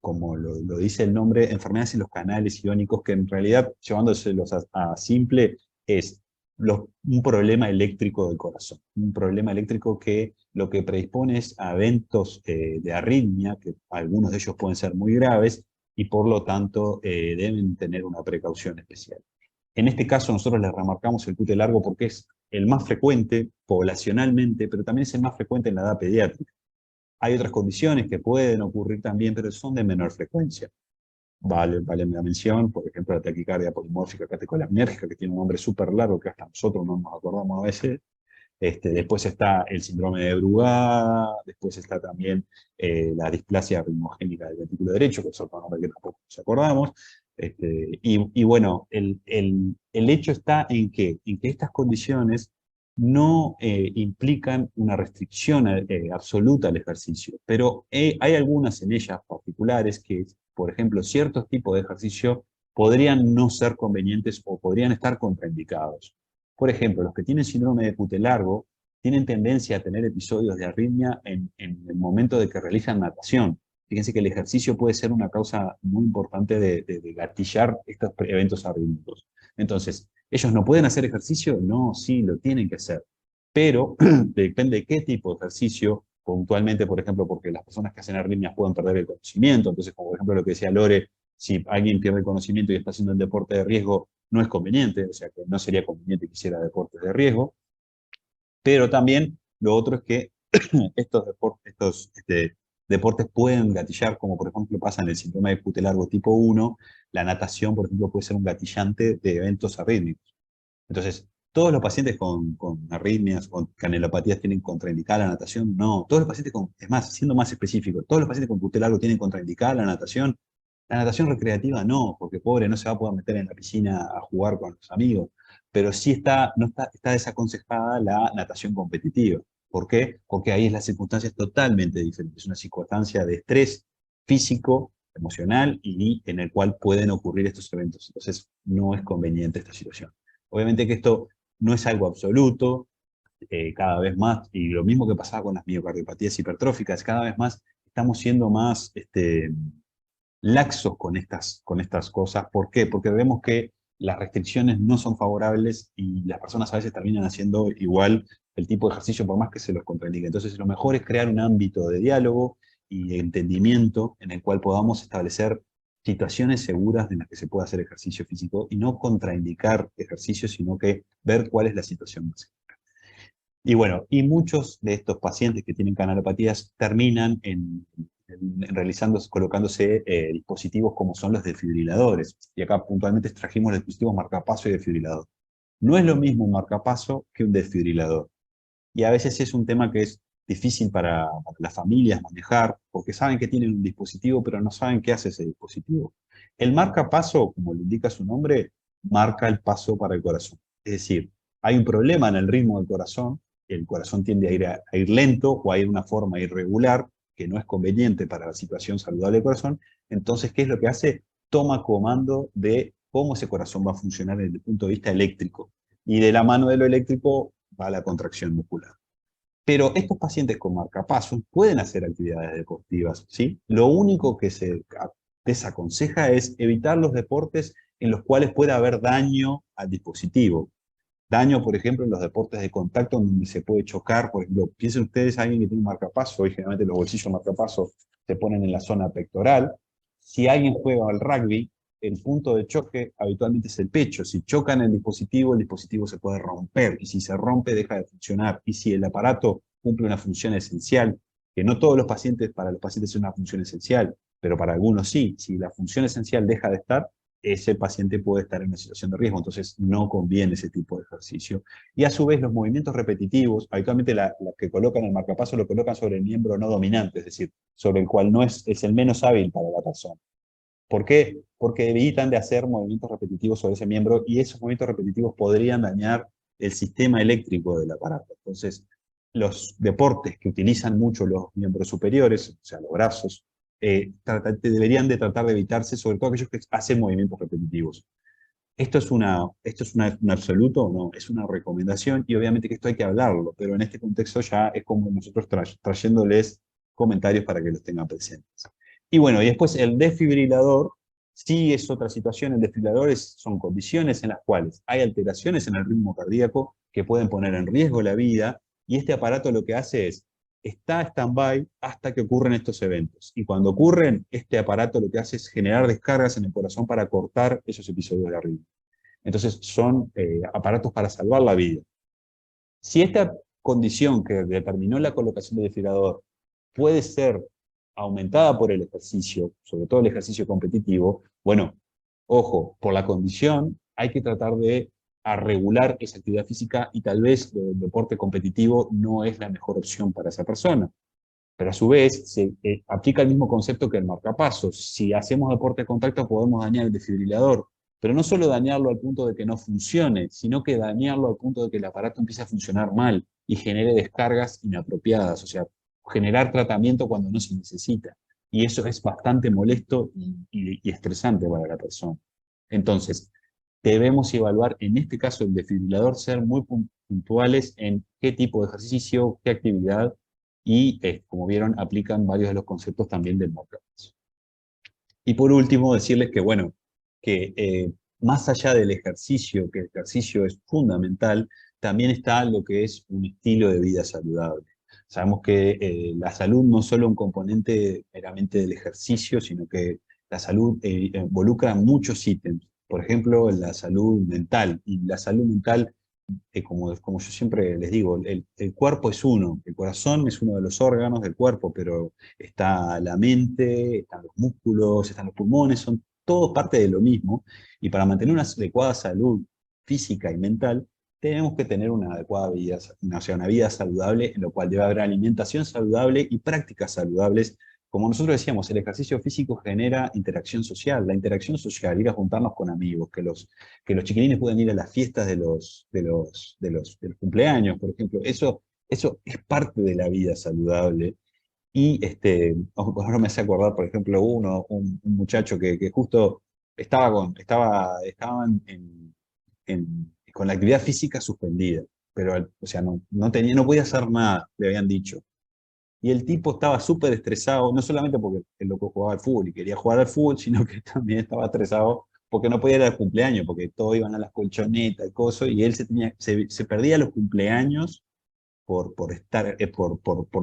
como lo dice el nombre, enfermedades en los canales iónicos, que en realidad, llevándoselos a simple, es un problema eléctrico del corazón. Un problema eléctrico que lo que predispone es a eventos de arritmia, que algunos de ellos pueden ser muy graves, y por lo tanto deben tener una precaución especial. En este caso nosotros les remarcamos el QT largo porque es el más frecuente poblacionalmente, pero también es el más frecuente en la edad pediátrica. Hay otras condiciones que pueden ocurrir también, pero son de menor frecuencia. Vale la mención, por ejemplo, la taquicardia polimórfica catecolamínerica, que tiene un nombre súper largo que hasta nosotros no nos acordamos a veces, Después está el síndrome de Brugada, después está también la ritmogénica del ventrículo derecho, que es otro nombre que tampoco nos acordamos. Y bueno, el hecho está en que estas condiciones no implican una restricción absoluta al ejercicio, pero hay algunas en ellas particulares que, por ejemplo, ciertos tipos de ejercicio podrían no ser convenientes o podrían estar contraindicados. Por ejemplo, los que tienen síndrome de cutelargo tienen tendencia a tener episodios de arritmia en el momento de que realizan natación. Fíjense que el ejercicio puede ser una causa muy importante de gatillar estos eventos arrítmicos. Entonces, ¿ellos no pueden hacer ejercicio? No, sí, lo tienen que hacer. Pero depende de qué tipo de ejercicio, puntualmente, por ejemplo, porque las personas que hacen arritmias pueden perder el conocimiento. Entonces, como por ejemplo lo que decía Lore, si alguien pierde el conocimiento y está haciendo un deporte de riesgo, no es conveniente, o sea que no sería conveniente que hiciera deportes de riesgo. Pero también lo otro es que estos deportes pueden gatillar, como por ejemplo pasa en el síndrome de cutelargo tipo 1, la natación, por ejemplo, puede ser un gatillante de eventos arrítmicos. Entonces, ¿todos los pacientes con arritmias, con canelopatías tienen contraindicada la natación? No. Todos los pacientes es más, siendo más específico, ¿todos los pacientes con cutelargo tienen contraindicada la natación? La natación recreativa no, porque pobre no se va a poder meter en la piscina a jugar con los amigos, pero sí está desaconsejada la natación competitiva. ¿Por qué? Porque ahí es la circunstancia totalmente diferente. Es una circunstancia de estrés físico, emocional y en el cual pueden ocurrir estos eventos. Entonces, no es conveniente esta situación. Obviamente que esto no es algo absoluto, cada vez más, y lo mismo que pasaba con las miocardiopatías hipertróficas, cada vez más estamos siendo más laxos con estas cosas. ¿Por qué? Porque vemos que las restricciones no son favorables y las personas a veces terminan haciendo igual el tipo de ejercicio por más que se los contraindique. Entonces lo mejor es crear un ámbito de diálogo y de entendimiento en el cual podamos establecer situaciones seguras en las que se pueda hacer ejercicio físico y no contraindicar ejercicio, sino que ver cuál es la situación básica. Y bueno, y muchos de estos pacientes que tienen canalopatías terminan colocándose dispositivos como son los desfibriladores. Y acá puntualmente trajimos los dispositivos marcapaso y desfibrilador. No es lo mismo un marcapaso que un desfibrilador. Y a veces es un tema que es difícil para las familias manejar, porque saben que tienen un dispositivo, pero no saben qué hace ese dispositivo. El marcapaso, como le indica su nombre, marca el paso para el corazón. Es decir, hay un problema en el ritmo del corazón, el corazón tiende a ir lento o a ir de una forma irregular, que no es conveniente para la situación saludable del corazón. Entonces, ¿qué es lo que hace? Toma comando de cómo ese corazón va a funcionar desde el punto de vista eléctrico. Y de la mano de lo eléctrico va la contracción muscular. Pero estos pacientes con marcapasos pueden hacer actividades deportivas, ¿sí? Lo único que se desaconseja es evitar los deportes en los cuales pueda haber daño al dispositivo. Daño, por ejemplo, en los deportes de contacto donde se puede chocar. Por ejemplo, piensen ustedes a alguien que tiene un marcapaso, y generalmente los bolsillos marcapaso se ponen en la zona pectoral. Si alguien juega al rugby, el punto de choque habitualmente es el pecho. Si chocan el dispositivo se puede romper, y si se rompe deja de funcionar. Y si el aparato cumple una función esencial, que no todos para los pacientes es una función esencial, pero para algunos sí, si la función esencial deja de estar, ese paciente puede estar en una situación de riesgo, entonces no conviene ese tipo de ejercicio. Y a su vez los movimientos repetitivos, habitualmente la que colocan el marcapaso lo colocan sobre el miembro no dominante, es decir, sobre el cual no es el menos hábil para la persona. ¿Por qué? Porque evitan de hacer movimientos repetitivos sobre ese miembro y esos movimientos repetitivos podrían dañar el sistema eléctrico del aparato. Entonces, los deportes que utilizan mucho los miembros superiores, o sea, los brazos, deberían de tratar de evitarse, sobre todo aquellos que hacen movimientos repetitivos. ¿Esto es un absoluto? No, es una recomendación y obviamente que esto hay que hablarlo, pero en este contexto ya es como nosotros trayéndoles comentarios para que los tengan presentes. Y bueno, y después el desfibrilador, sí es otra situación. El desfibrilador son condiciones en las cuales hay alteraciones en el ritmo cardíaco que pueden poner en riesgo la vida, y este aparato lo que hace es, está stand-by hasta que ocurren estos eventos. Y cuando ocurren, este aparato lo que hace es generar descargas en el corazón para cortar esos episodios de arritmia. Entonces son aparatos para salvar la vida. Si esta condición que determinó la colocación del desfibrilador puede ser aumentada por el ejercicio, sobre todo el ejercicio competitivo, bueno, ojo, por la condición hay que tratar de a regular esa actividad física y tal vez el deporte competitivo no es la mejor opción para esa persona. Pero a su vez se aplica el mismo concepto que el marcapasos. Si hacemos deporte de contacto podemos dañar el desfibrilador, pero no solo dañarlo al punto de que no funcione, sino que dañarlo al punto de que el aparato empiece a funcionar mal y genere descargas inapropiadas, o sea, generar tratamiento cuando no se necesita. Y eso es bastante molesto y estresante para la persona. Entonces, debemos evaluar, en este caso el desfibrilador, ser muy puntuales en qué tipo de ejercicio, qué actividad, y como vieron, aplican varios de los conceptos también del marcapasos. Y por último, decirles que, bueno, que más allá del ejercicio, que el ejercicio es fundamental, también está lo que es un estilo de vida saludable. Sabemos que la salud no es solo un componente meramente del ejercicio, sino que la salud involucra muchos ítems. Por ejemplo, la salud mental. Y la salud mental, como yo siempre les digo, el cuerpo es uno, el corazón es uno de los órganos del cuerpo, pero está la mente, están los músculos, están los pulmones, son todos parte de lo mismo, y para mantener una adecuada salud física y mental, tenemos que tener una adecuada vida, o sea, una vida saludable, en lo cual debe haber alimentación saludable y prácticas saludables. Como nosotros decíamos, el ejercicio físico genera interacción social. La interacción social, ir a juntarnos con amigos, que los chiquilines pueden ir a las fiestas de los cumpleaños, por ejemplo. Eso es parte de la vida saludable. Y ahora me hace acordar, por ejemplo, un muchacho que justo estaban con la actividad física suspendida, pero o sea, no podía hacer nada, le habían dicho. Y el tipo estaba súper estresado, no solamente porque el loco jugaba al fútbol y quería jugar al fútbol, sino que también estaba estresado porque no podía ir al cumpleaños, porque todos iban a las colchonetas y cosas, y él se perdía los cumpleaños por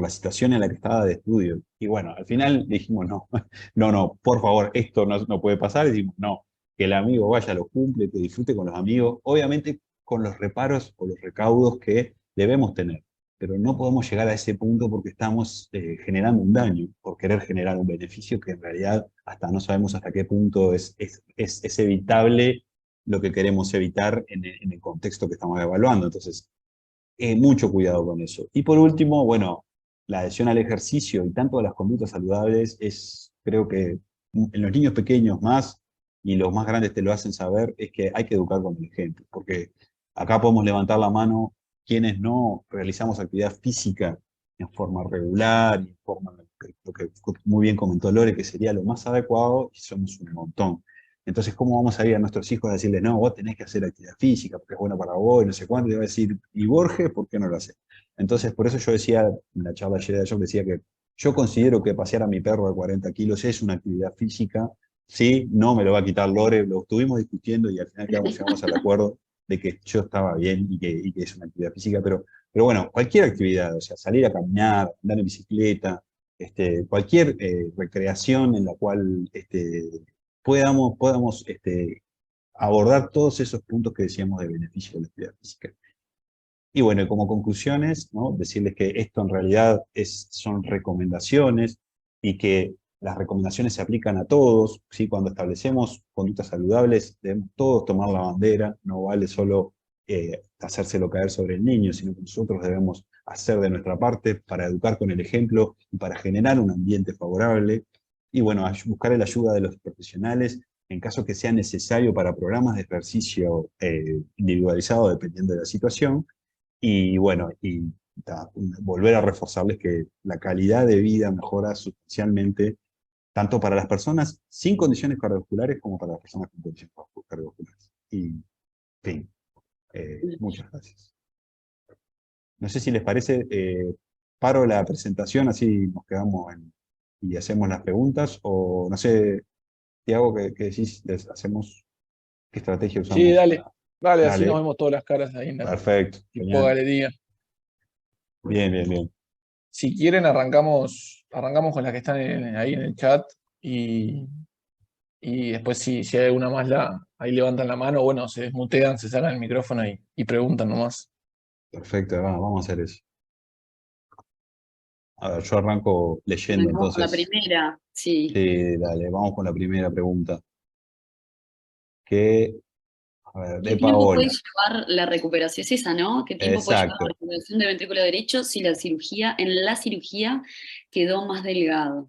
la situación en la que estaba de estudio. Y bueno, al final dijimos, no, no, por favor, esto no puede pasar. Y dijimos, no, que el amigo vaya, lo cumple, que disfrute con los amigos, obviamente con los reparos o los recaudos que debemos tener. Pero no podemos llegar a ese punto porque estamos generando un daño, por querer generar un beneficio que en realidad hasta no sabemos hasta qué punto es evitable lo que queremos evitar en el contexto que estamos evaluando. Entonces, mucho cuidado con eso. Y por último, bueno, la adhesión al ejercicio y tanto a las conductas saludables creo que en los niños pequeños más, y los más grandes te lo hacen saber, es que hay que educar con el ejemplo, porque acá podemos levantar la mano quienes no realizamos actividad física en forma regular, y en forma, lo que muy bien comentó Lore, que sería lo más adecuado, y somos un montón. Entonces, ¿cómo vamos a ir a nuestros hijos a decirles, no, vos tenés que hacer actividad física porque es bueno para vos y no sé cuánto? Y va a decir, ¿y Borges por qué no lo hace? Entonces, por eso yo decía, en la charla ayer de yo decía que yo considero que pasear a mi perro de 40 kilos es una actividad física. Sí, no me lo va a quitar Lore, lo estuvimos discutiendo y al final llegamos al acuerdo de que yo estaba bien y que es una actividad física, pero bueno, cualquier actividad, o sea, salir a caminar, andar en bicicleta, cualquier recreación en la cual podamos abordar todos esos puntos que decíamos de beneficio de la actividad física. Y bueno, como conclusiones, ¿no? Decirles que esto en realidad son recomendaciones y que las recomendaciones se aplican a todos, ¿sí? Cuando establecemos conductas saludables debemos todos tomar la bandera, no vale solo hacérselo caer sobre el niño, sino que nosotros debemos hacer de nuestra parte para educar con el ejemplo y para generar un ambiente favorable. Y bueno, buscar la ayuda de los profesionales en caso que sea necesario para programas de ejercicio individualizado dependiendo de la situación. Y bueno, volver a reforzarles que la calidad de vida mejora sustancialmente, tanto para las personas sin condiciones cardiovasculares como para las personas con condiciones cardiovasculares. Y, en fin, muchas gracias. No sé si les parece, paro la presentación, así nos quedamos y hacemos las preguntas, o no sé, Tiago, ¿qué decís? ¿Hacemos qué estrategia usamos? Sí, dale, así nos Dale, vemos todas las caras ahí en la perfecto, tipo genial. galería. Bien. Si quieren, arrancamos con las que están ahí en el chat y después si hay alguna más, ahí levantan la mano, bueno, se desmutean, se sacan el micrófono y preguntan nomás. Perfecto, vamos a hacer eso. A ver, yo arranco leyendo Vamos con la entonces. primera, sí. Sí, dale, vamos con la primera pregunta. Que A ver, ¿Qué de tiempo puede Paola. llevar la recuperación? Es esa, ¿no? ¿Qué tiempo puede llevar la Exacto. recuperación del ventrículo derecho si en la cirugía quedó más delgado?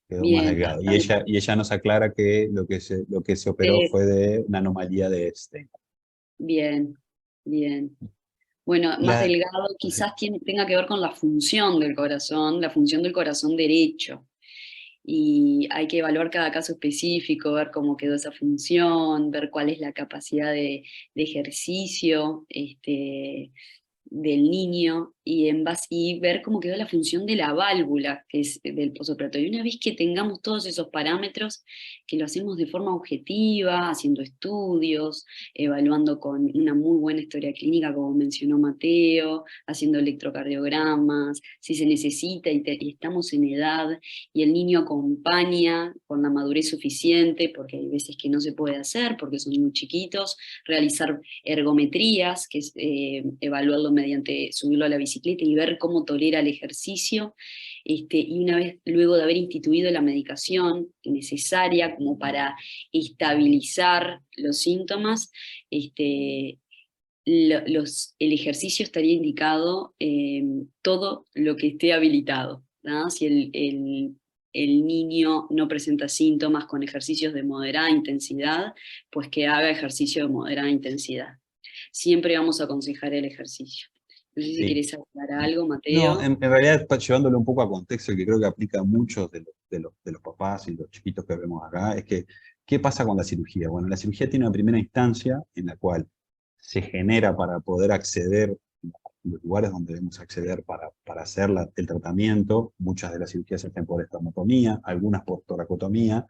Quedó más Bien, delgado. Y ella nos aclara que lo que se operó eh, fue de una anomalía de Stein. bien, bien. Bueno, más La, delgado sí, quizás tenga que ver con la función del corazón derecho. Y hay que evaluar cada caso específico, ver cómo quedó esa función, ver cuál es la capacidad de ejercicio, del niño y ver cómo quedó la función de la válvula, que es del posoperatorio. Y una vez que tengamos todos esos parámetros, que lo hacemos de forma objetiva, haciendo estudios, evaluando con una muy buena historia clínica, como mencionó Mateo, haciendo electrocardiogramas, si se necesita y estamos en edad y el niño acompaña con la madurez suficiente, porque hay veces que no se puede hacer, porque son muy chiquitos, realizar ergometrías, que es evaluarlo mediante subirlo a la bicicleta y ver cómo tolera el ejercicio, y una vez luego de haber instituido la medicación necesaria como para estabilizar los síntomas, el ejercicio estaría indicado todo lo que esté habilitado, ¿no? Si el niño no presenta síntomas con ejercicios de moderada intensidad, pues que haga ejercicio de moderada intensidad. Siempre vamos a aconsejar el ejercicio. No sé si sí. quieres aclarar algo, No, Mateo. en realidad, llevándolo un poco a contexto, y que creo que aplica a muchos de los papás y los chiquitos que vemos acá, es que, ¿qué pasa con la cirugía? Bueno, la cirugía tiene una primera instancia en la cual se genera para poder acceder a los lugares donde debemos acceder para hacer el tratamiento. Muchas de las cirugías se hacen por estomotomía, algunas por toracotomía,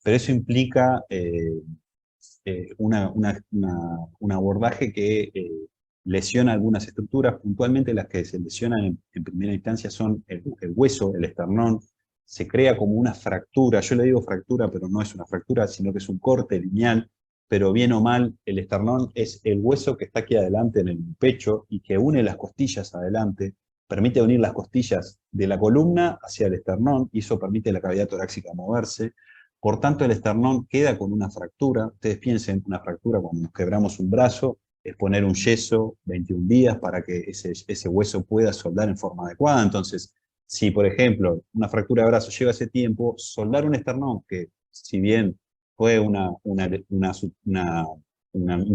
pero eso implica un abordaje que lesiona algunas estructuras. Puntualmente las que se lesionan en primera instancia son el hueso, el esternón. Se crea como una fractura, yo le digo fractura, pero no es una fractura, sino que es un corte lineal, pero bien o mal, el esternón es el hueso que está aquí adelante en el pecho y que une las costillas adelante, permite unir las costillas de la columna hacia el esternón, y eso permite a la cavidad torácica moverse. Por tanto, el esternón queda con una fractura. Ustedes piensen, una fractura cuando nos quebramos un brazo, es poner un yeso 21 días para que ese hueso pueda soldar en forma adecuada. Entonces, si por ejemplo una fractura de brazo lleva ese tiempo, soldar un esternón, que si bien fue un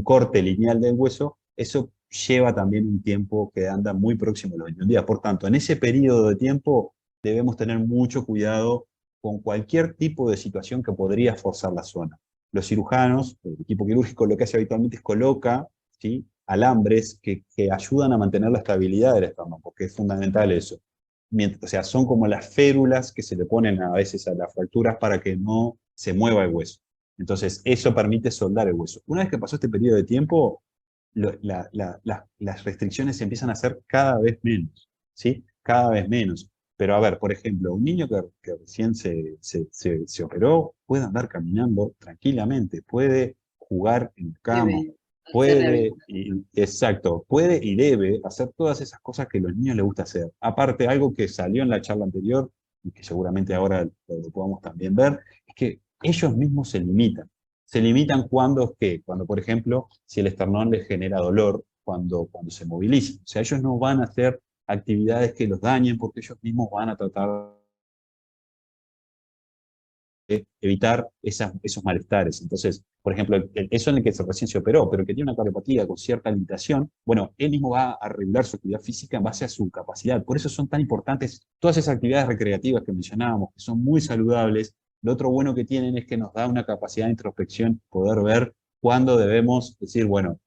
corte lineal del hueso, eso lleva también un tiempo que anda muy próximo a los 21 días. Por tanto, en ese periodo de tiempo debemos tener mucho cuidado con cualquier tipo de situación que podría forzar la zona. Los cirujanos, el equipo quirúrgico, lo que hace habitualmente es coloca, ¿sí?, alambres que ayudan a mantener la estabilidad del esternón, porque es fundamental eso. O sea, son como las férulas que se le ponen a veces a las fracturas para que no se mueva el hueso. Entonces, eso permite soldar el hueso. Una vez que pasó este periodo de tiempo, las restricciones se empiezan a hacer cada vez menos, ¿sí? Cada vez menos. Pero a ver, por ejemplo, un niño que recién se operó puede andar caminando tranquilamente, puede jugar en el campo, Debe hacer puede, rehabilitación. exacto, puede y debe hacer todas esas cosas que a los niños les gusta hacer. Aparte, algo que salió en la charla anterior, y que seguramente ahora lo podamos también ver, es que ellos mismos se limitan. Se limitan cuando, ¿qué? Cuando, por ejemplo, si el esternón les genera dolor cuando se movilizan. O sea, ellos no van a hacer actividades que los dañen porque ellos mismos van a tratar de evitar esos malestares. Entonces, por ejemplo, eso en el que recién se operó, pero que tiene una cardiopatía con cierta limitación, bueno, él mismo va a regular su actividad física en base a su capacidad. Por eso son tan importantes todas esas actividades recreativas que mencionábamos, que son muy saludables. Lo otro bueno que tienen es que nos da una capacidad de introspección, poder ver cuándo debemos decir, bueno,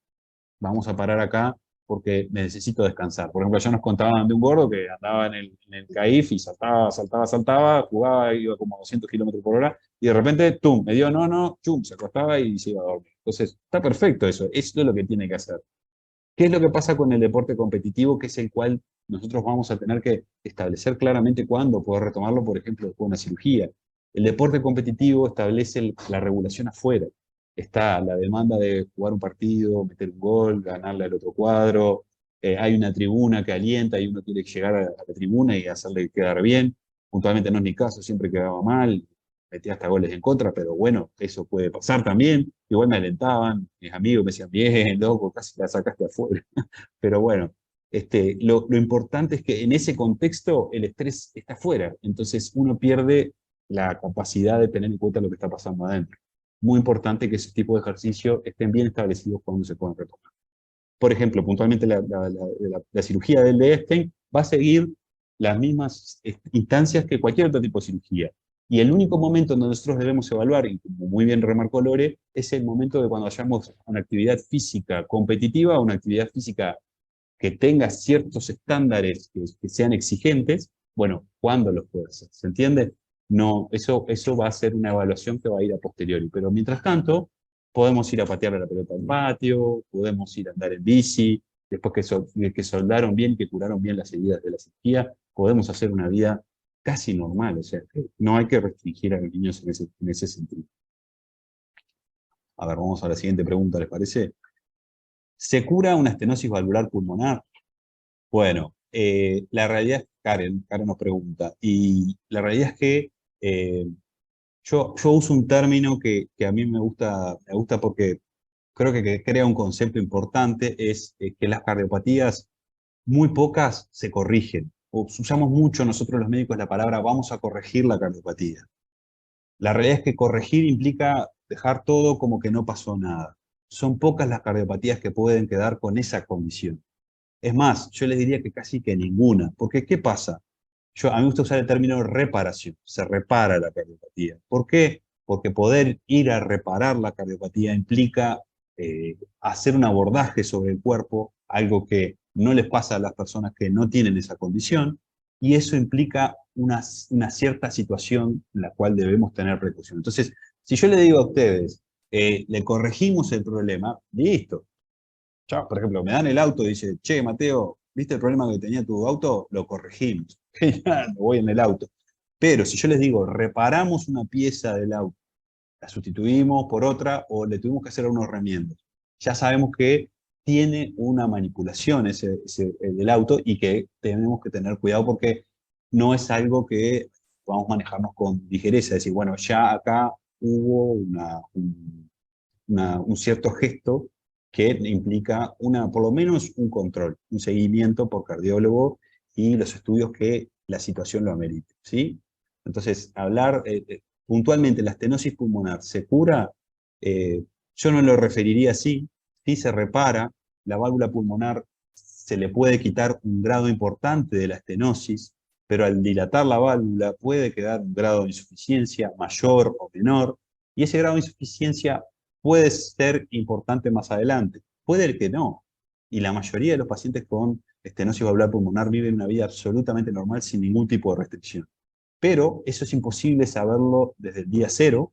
vamos a parar acá porque necesito descansar. Por ejemplo, ya nos contaban de un gordo que andaba en el CAIF y saltaba, jugaba, iba como a 200 kilómetros por hora, y de repente, tum, me dio no, chum, se acostaba y se iba a dormir. Entonces, está perfecto eso es lo que tiene que hacer. ¿Qué es lo que pasa con el deporte competitivo, que es el cual nosotros vamos a tener que establecer claramente cuándo poder retomarlo, por ejemplo, después de una cirugía? El deporte competitivo establece la regulación afuera. Está la demanda de jugar un partido, meter un gol, ganarle al otro cuadro. Hay una tribuna que alienta y uno tiene que llegar a la tribuna y hacerle quedar bien. Puntualmente no es mi caso, siempre quedaba mal. metía hasta goles en contra, pero bueno, eso puede pasar también. Igual me alentaban, mis amigos me decían, bien, loco, casi la sacaste afuera. Pero bueno, lo importante es que en ese contexto el estrés está afuera, entonces uno pierde la capacidad de tener en cuenta lo que está pasando adentro. Muy importante que ese tipo de ejercicios estén bien establecidos cuando se puedan retomar. Por ejemplo, puntualmente la cirugía del de Einstein va a seguir las mismas instancias que cualquier otro tipo de cirugía. Y el único momento donde nosotros debemos evaluar, y como muy bien remarcó Lore, es el momento de cuando hayamos una actividad física competitiva, una actividad física que tenga ciertos estándares que sean exigentes. Bueno, ¿cuándo los puede hacer? ¿Se entiende? No, eso va a ser una evaluación que va a ir a posteriori, pero mientras tanto, podemos ir a patear la pelota al patio, podemos ir a andar en bici, después que soldaron bien y que curaron bien las heridas de la cirugía, podemos hacer una vida casi normal, o sea, que no hay que restringir a los niños en ese sentido. A ver, vamos a la siguiente pregunta, ¿les parece? ¿Se cura una estenosis valvular pulmonar? Bueno, la realidad es, Karen nos pregunta, y la realidad es que yo uso un término que a mí me gusta porque creo que crea un concepto importante, es que las cardiopatías, muy pocas se corrigen. Usamos mucho nosotros los médicos la palabra vamos a corregir la cardiopatía. La realidad es que corregir implica dejar todo como que no pasó nada. Son pocas las cardiopatías que pueden quedar con esa condición. Es más, yo les diría que casi que ninguna, porque ¿qué pasa? A mí me gusta usar el término reparación, se repara la cardiopatía. ¿Por qué? Porque poder ir a reparar la cardiopatía implica hacer un abordaje sobre el cuerpo, algo que no les pasa a las personas que no tienen esa condición, y eso implica una cierta situación en la cual debemos tener precaución. Entonces, si yo le digo a ustedes, le corregimos el problema, listo. Chao. Por ejemplo, me dan el auto y dice, che, Mateo, ¿viste el problema que tenía tu auto? Lo corregimos. Genial, me voy en el auto. Pero si yo les digo, reparamos una pieza del auto, la sustituimos por otra o le tuvimos que hacer unos remiendos, ya sabemos que tiene una manipulación el del auto y que tenemos que tener cuidado porque no es algo que vamos a manejarnos con ligereza. Es decir, bueno, ya acá hubo un cierto gesto que implica por lo menos un control, un seguimiento por cardiólogo y los estudios que la situación lo amerite, ¿sí? Entonces, hablar puntualmente, la estenosis pulmonar se cura, yo no lo referiría así, sí se repara, la válvula pulmonar se le puede quitar un grado importante de la estenosis, pero al dilatar la válvula puede quedar un grado de insuficiencia mayor o menor, y ese grado de insuficiencia puede ser importante más adelante, puede que no. Y la mayoría de los pacientes con estenosis valvular pulmonar viven una vida absolutamente normal sin ningún tipo de restricción. Pero eso es imposible saberlo desde el día cero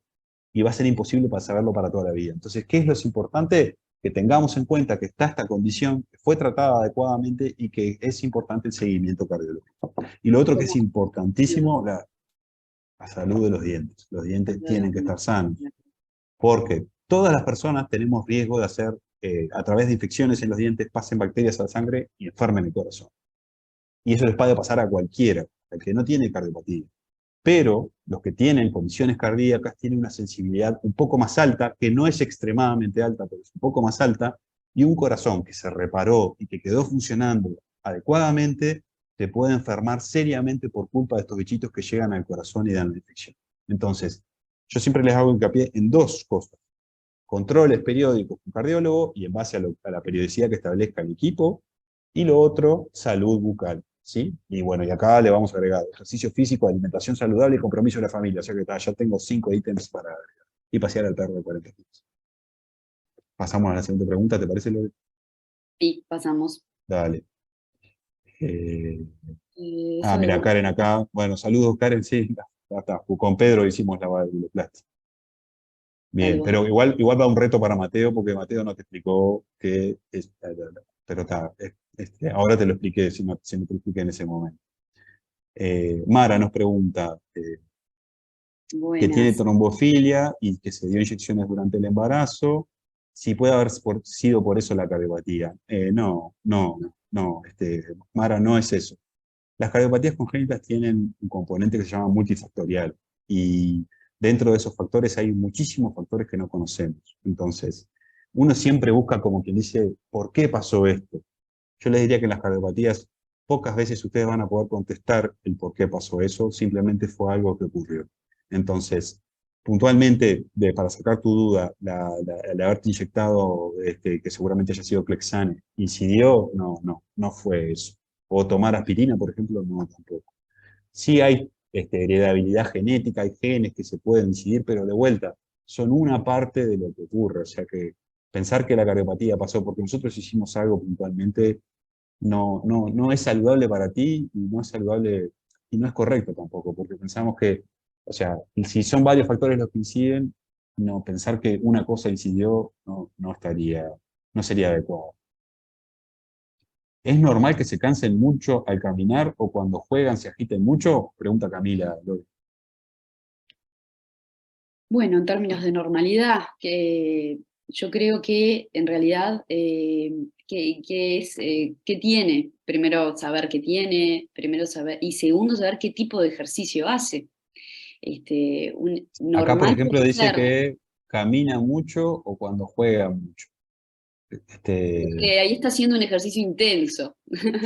y va a ser imposible para saberlo para toda la vida. Entonces, ¿qué es lo importante? Que tengamos en cuenta que está esta condición, que fue tratada adecuadamente y que es importante el seguimiento cardiológico. Y lo otro que es importantísimo, la salud de los dientes. Los dientes tienen que estar sanos, porque todas las personas tenemos riesgo de hacer, a través de infecciones en los dientes, pasen bacterias a la sangre y enfermen el corazón. Y eso les puede pasar a cualquiera, al que no tiene cardiopatía. Pero los que tienen condiciones cardíacas tienen una sensibilidad un poco más alta, que no es extremadamente alta, pero es un poco más alta, y un corazón que se reparó y que quedó funcionando adecuadamente, se puede enfermar seriamente por culpa de estos bichitos que llegan al corazón y dan la infección. Entonces, yo siempre les hago hincapié en dos cosas: controles periódicos con cardiólogo y en base a la periodicidad que establezca el equipo, y lo otro, salud bucal, ¿sí? Y bueno, y acá le vamos a agregar ejercicio físico, alimentación saludable y compromiso de la familia, o sea que ya tengo 5 ítems para agregar. Y pasear al perro de 40 kilos. Pasamos a la siguiente pregunta, ¿te parece, Lore? Sí, pasamos. Dale. Eso Mira, de- Karen acá. Bueno, saludos, Karen, sí. Ya está. Con Pedro hicimos la valvuloplastia. Ahí Bien, va. pero igual va un reto para Mateo, porque Mateo no te explicó qué es. Pero está, ahora te lo expliqué, si no te lo expliqué en ese momento. Mara nos pregunta que tiene Buenas. trombofilia y que se dio inyecciones durante el embarazo, si puede haber sido por eso la cardiopatía. No, Mara, no es eso. Las cardiopatías congénitas tienen un componente que se llama multifactorial, y dentro de esos factores hay muchísimos factores que no conocemos. Entonces, uno siempre busca, como quien dice, ¿por qué pasó esto? Yo les diría que en las cardiopatías pocas veces ustedes van a poder contestar el por qué pasó eso, simplemente fue algo que ocurrió. Entonces, puntualmente, para sacar tu duda, el haberte inyectado, que seguramente haya sido Clexane, ¿incidió? No fue eso. O tomar aspirina, por ejemplo, no, tampoco. Sí hay heredabilidad genética, hay genes que se pueden incidir, pero de vuelta, son una parte de lo que ocurre. O sea que pensar que la cardiopatía pasó porque nosotros hicimos algo puntualmente no es saludable para ti y no es saludable y no es correcto tampoco, porque pensamos que, o sea, si son varios factores los que inciden, no, pensar que una cosa incidió no sería adecuado. ¿Es normal que se cansen mucho al caminar o cuando juegan se agiten mucho? Pregunta Camila. Bueno, en términos de normalidad, que yo creo que en realidad, ¿qué tiene? Primero saber qué tiene, primero saber, y segundo saber qué tipo de ejercicio hace. Acá, por Normal ejemplo, puede dice ser, que camina mucho o cuando juega mucho. que ahí está haciendo un ejercicio intenso,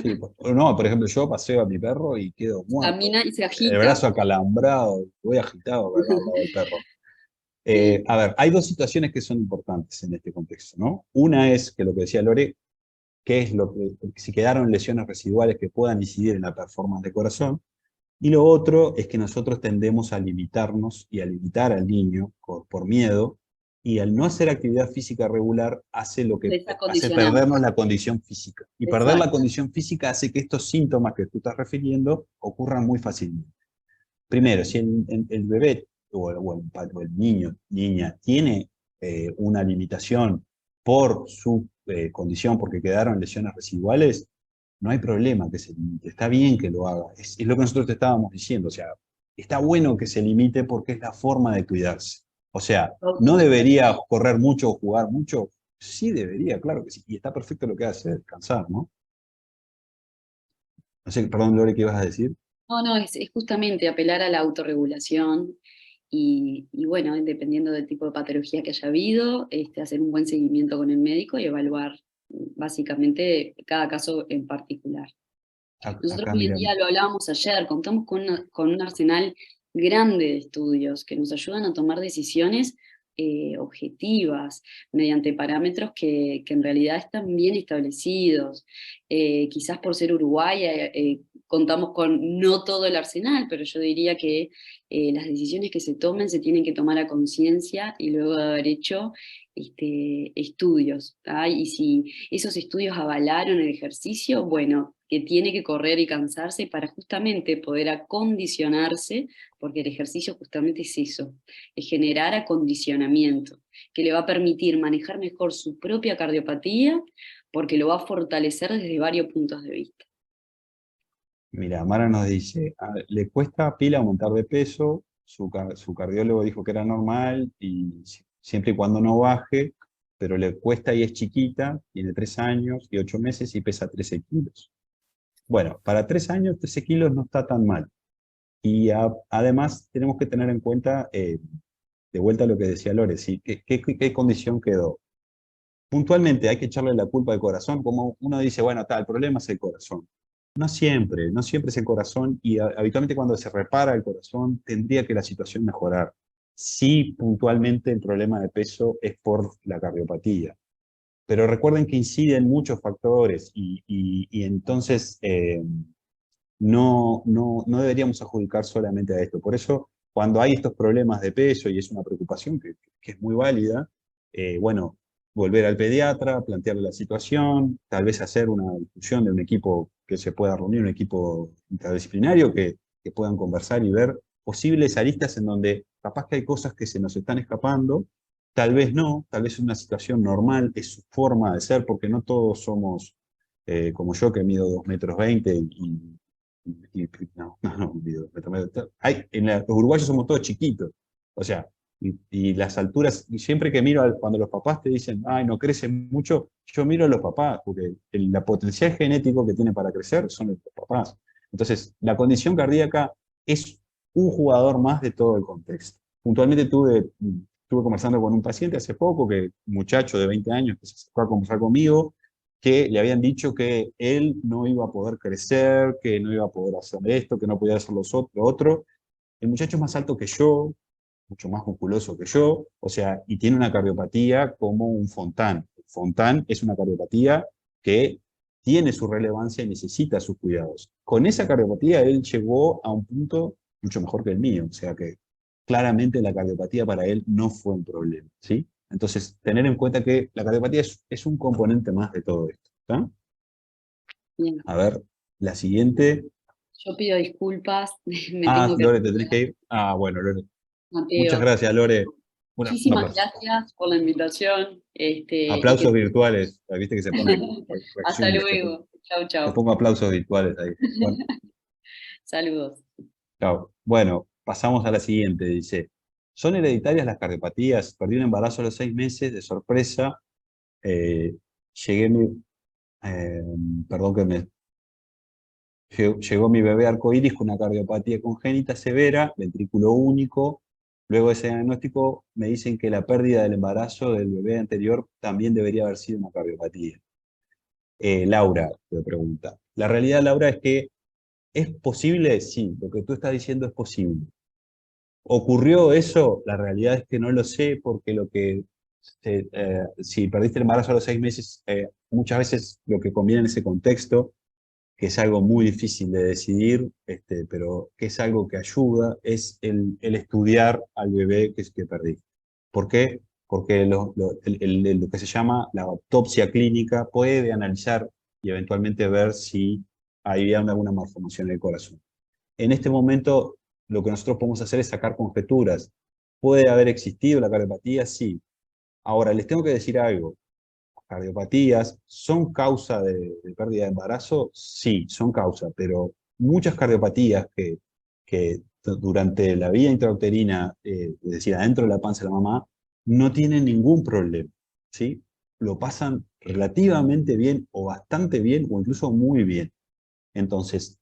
Sí, no, por ejemplo, yo paseo a mi perro y quedo muerto. camina y se El agita. brazo acalambrado, voy agitado al lado del perro. A ver, hay dos situaciones que son importantes en este contexto, ¿no? Una es que lo que decía Lore, que es lo que, si quedaron lesiones residuales que puedan incidir en la performance de corazón, y lo otro es que nosotros tendemos a limitarnos y a limitar al niño por miedo, y al no hacer actividad física regular hace lo que hace Desacondicionamos. perdernos la condición física. Y perder la Exacto. condición física hace que estos síntomas que tú estás refiriendo ocurran muy fácilmente. Primero, si el bebé o el niño, niña, tiene una limitación por su condición, porque quedaron lesiones residuales, no hay problema que se limite, está bien que lo haga. Es lo que nosotros te estábamos diciendo, o sea, está bueno que se limite porque es la forma de cuidarse. O sea, ¿no debería correr mucho o jugar mucho? Sí debería, claro que sí. Y está perfecto lo que hace, descansar, ¿no? No sé, perdón, Lore, ¿qué ibas a decir? No, es justamente apelar a la autorregulación y bueno, dependiendo del tipo de patología que haya habido, hacer un buen seguimiento con el médico y evaluar básicamente cada caso en particular. Nosotros Acá, hoy en mira, día, lo hablábamos ayer, contamos con un arsenal grande de estudios que nos ayudan a tomar decisiones objetivas, mediante parámetros que en realidad están bien establecidos. Quizás por ser Uruguay contamos con no todo el arsenal, pero yo diría que las decisiones que se tomen se tienen que tomar a conciencia y luego de haber hecho estudios. ¿tá? Y si esos estudios avalaron el ejercicio, bueno, que tiene que correr y cansarse para justamente poder acondicionarse, porque el ejercicio justamente es eso, es generar acondicionamiento, que le va a permitir manejar mejor su propia cardiopatía, porque lo va a fortalecer desde varios puntos de vista. Mira, Mara nos dice, le cuesta a Pila aumentar de peso, su cardiólogo dijo que era normal, y siempre y cuando no baje, pero le cuesta y es chiquita, tiene 3 años y 8 meses y pesa 13 kilos. Bueno, para 3 años, 13 kilos no está tan mal. Y además tenemos que tener en cuenta, de vuelta a lo que decía Lore, ¿sí? ¿Qué condición quedó? Puntualmente hay que echarle la culpa al corazón, como uno dice, bueno, el problema es el corazón. No siempre es el corazón, y habitualmente cuando se repara el corazón tendría que la situación mejorar. Sí, puntualmente el problema de peso es por la cardiopatía. Pero recuerden que inciden muchos factores y entonces no deberíamos adjudicar solamente a esto. Por eso, cuando hay estos problemas de peso, y es una preocupación que es muy válida, bueno, volver al pediatra, plantearle la situación, tal vez hacer una discusión de un equipo que se pueda reunir, un equipo interdisciplinario que puedan conversar y ver posibles aristas en donde capaz que hay cosas que se nos están escapando, tal vez no, tal vez es una situación normal, es su forma de ser, porque no todos somos como yo, que mido 2,20 m no, mido 2,20 m. Los uruguayos somos todos chiquitos, o sea, y las alturas, y siempre que miro, cuando los papás te dicen, ay, no crecen mucho, yo miro a los papás, porque la potencial genético que tiene para crecer son los papás. Entonces, la condición cardíaca es un jugador más de todo el contexto. puntualmente estuve conversando con un paciente hace poco, un muchacho de 20 años que se acercó a conversar conmigo, que le habían dicho que él no iba a poder crecer, que no iba a poder hacer esto, que no podía hacer lo otro. El muchacho es más alto que yo, mucho más musculoso que yo, o sea, y tiene una cardiopatía como un Fontán. Fontán es una cardiopatía que tiene su relevancia y necesita sus cuidados. Con esa cardiopatía él llegó a un punto mucho mejor que el mío, o sea que claramente la cardiopatía para él no fue un problema, ¿sí? Entonces, tener en cuenta que la cardiopatía es un componente más de todo esto, ¿está? Bien. A ver, la siguiente. Yo pido disculpas, me tengo que Lore, te tenés retirar. que ir. Bueno, Lore. Muchas Mateo, gracias, Lore. Un muchísimas aplauso. gracias por la invitación. Y Aplausos virtuales. Viste que se ponen hasta reacción y luego. Chau, te chau. pongo aplausos virtuales ahí. Bueno, Saludos. chao. Bueno, pasamos a la siguiente. Dice, ¿son hereditarias las cardiopatías? Perdí un embarazo a los 6 meses, de sorpresa. Eh, llegué mi, eh, perdón que me... Llegó mi bebé arcoíris con una cardiopatía congénita severa, ventrículo único. Luego de ese diagnóstico me dicen que la pérdida del embarazo del bebé anterior también debería haber sido una cardiopatía. Laura te pregunta. La realidad, Laura, es que ¿es posible? Sí, lo que tú estás diciendo es posible. ¿Ocurrió eso? La realidad es que no lo sé, porque si perdiste el embarazo a los 6 meses, muchas veces lo que conviene en ese contexto, que es algo muy difícil de decidir, pero que es algo que ayuda, es el estudiar al bebé que perdí. ¿Por qué? Porque lo que se llama la autopsia clínica puede analizar y eventualmente ver si había alguna malformación del corazón. En este momento, lo que nosotros podemos hacer es sacar conjeturas. ¿Puede haber existido la cardiopatía? Sí. Ahora, les tengo que decir algo. ¿Cardiopatías son causa de pérdida de embarazo? Sí, son causa, pero muchas cardiopatías que durante la vida intrauterina, es decir, adentro de la panza de la mamá, no tienen ningún problema, ¿sí? Lo pasan relativamente bien o bastante bien o incluso muy bien. Entonces,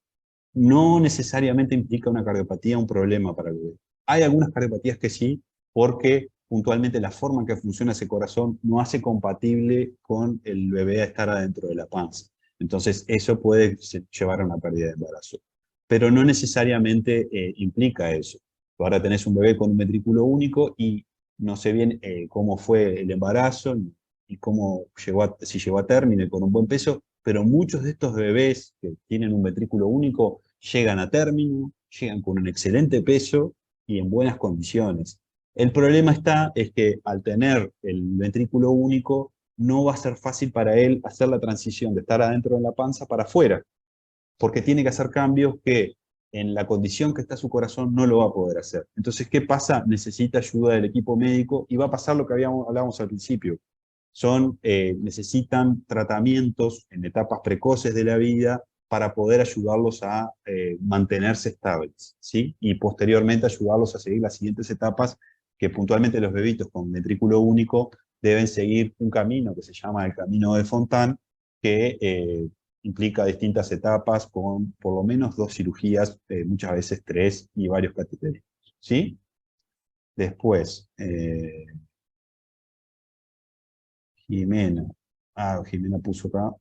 no necesariamente implica una cardiopatía un problema para el bebé. Hay algunas cardiopatías que sí, porque puntualmente la forma en que funciona ese corazón no hace compatible con el bebé a estar adentro de la panza. Entonces eso puede llevar a una pérdida de embarazo. Pero no necesariamente implica eso. Ahora tenés un bebé con un ventrículo único y no sé bien cómo fue el embarazo y cómo si llegó a término y con un buen peso, pero muchos de estos bebés que tienen un ventrículo único llegan a término, llegan con un excelente peso y en buenas condiciones. El problema es que al tener el ventrículo único, no va a ser fácil para él hacer la transición de estar adentro de la panza para afuera, porque tiene que hacer cambios que en la condición que está su corazón no lo va a poder hacer. Entonces, ¿qué pasa? Necesita ayuda del equipo médico y va a pasar lo que hablábamos al principio. Necesitan tratamientos en etapas precoces de la vida para poder ayudarlos a mantenerse estables, ¿sí? Y posteriormente ayudarlos a seguir las siguientes etapas que puntualmente los bebitos con ventrículo único deben seguir un camino que se llama el camino de Fontán, que implica distintas etapas con por lo menos 2 cirugías, muchas veces 3 y varios cateterismos, ¿sí? Después, Jimena. Jimena puso acá.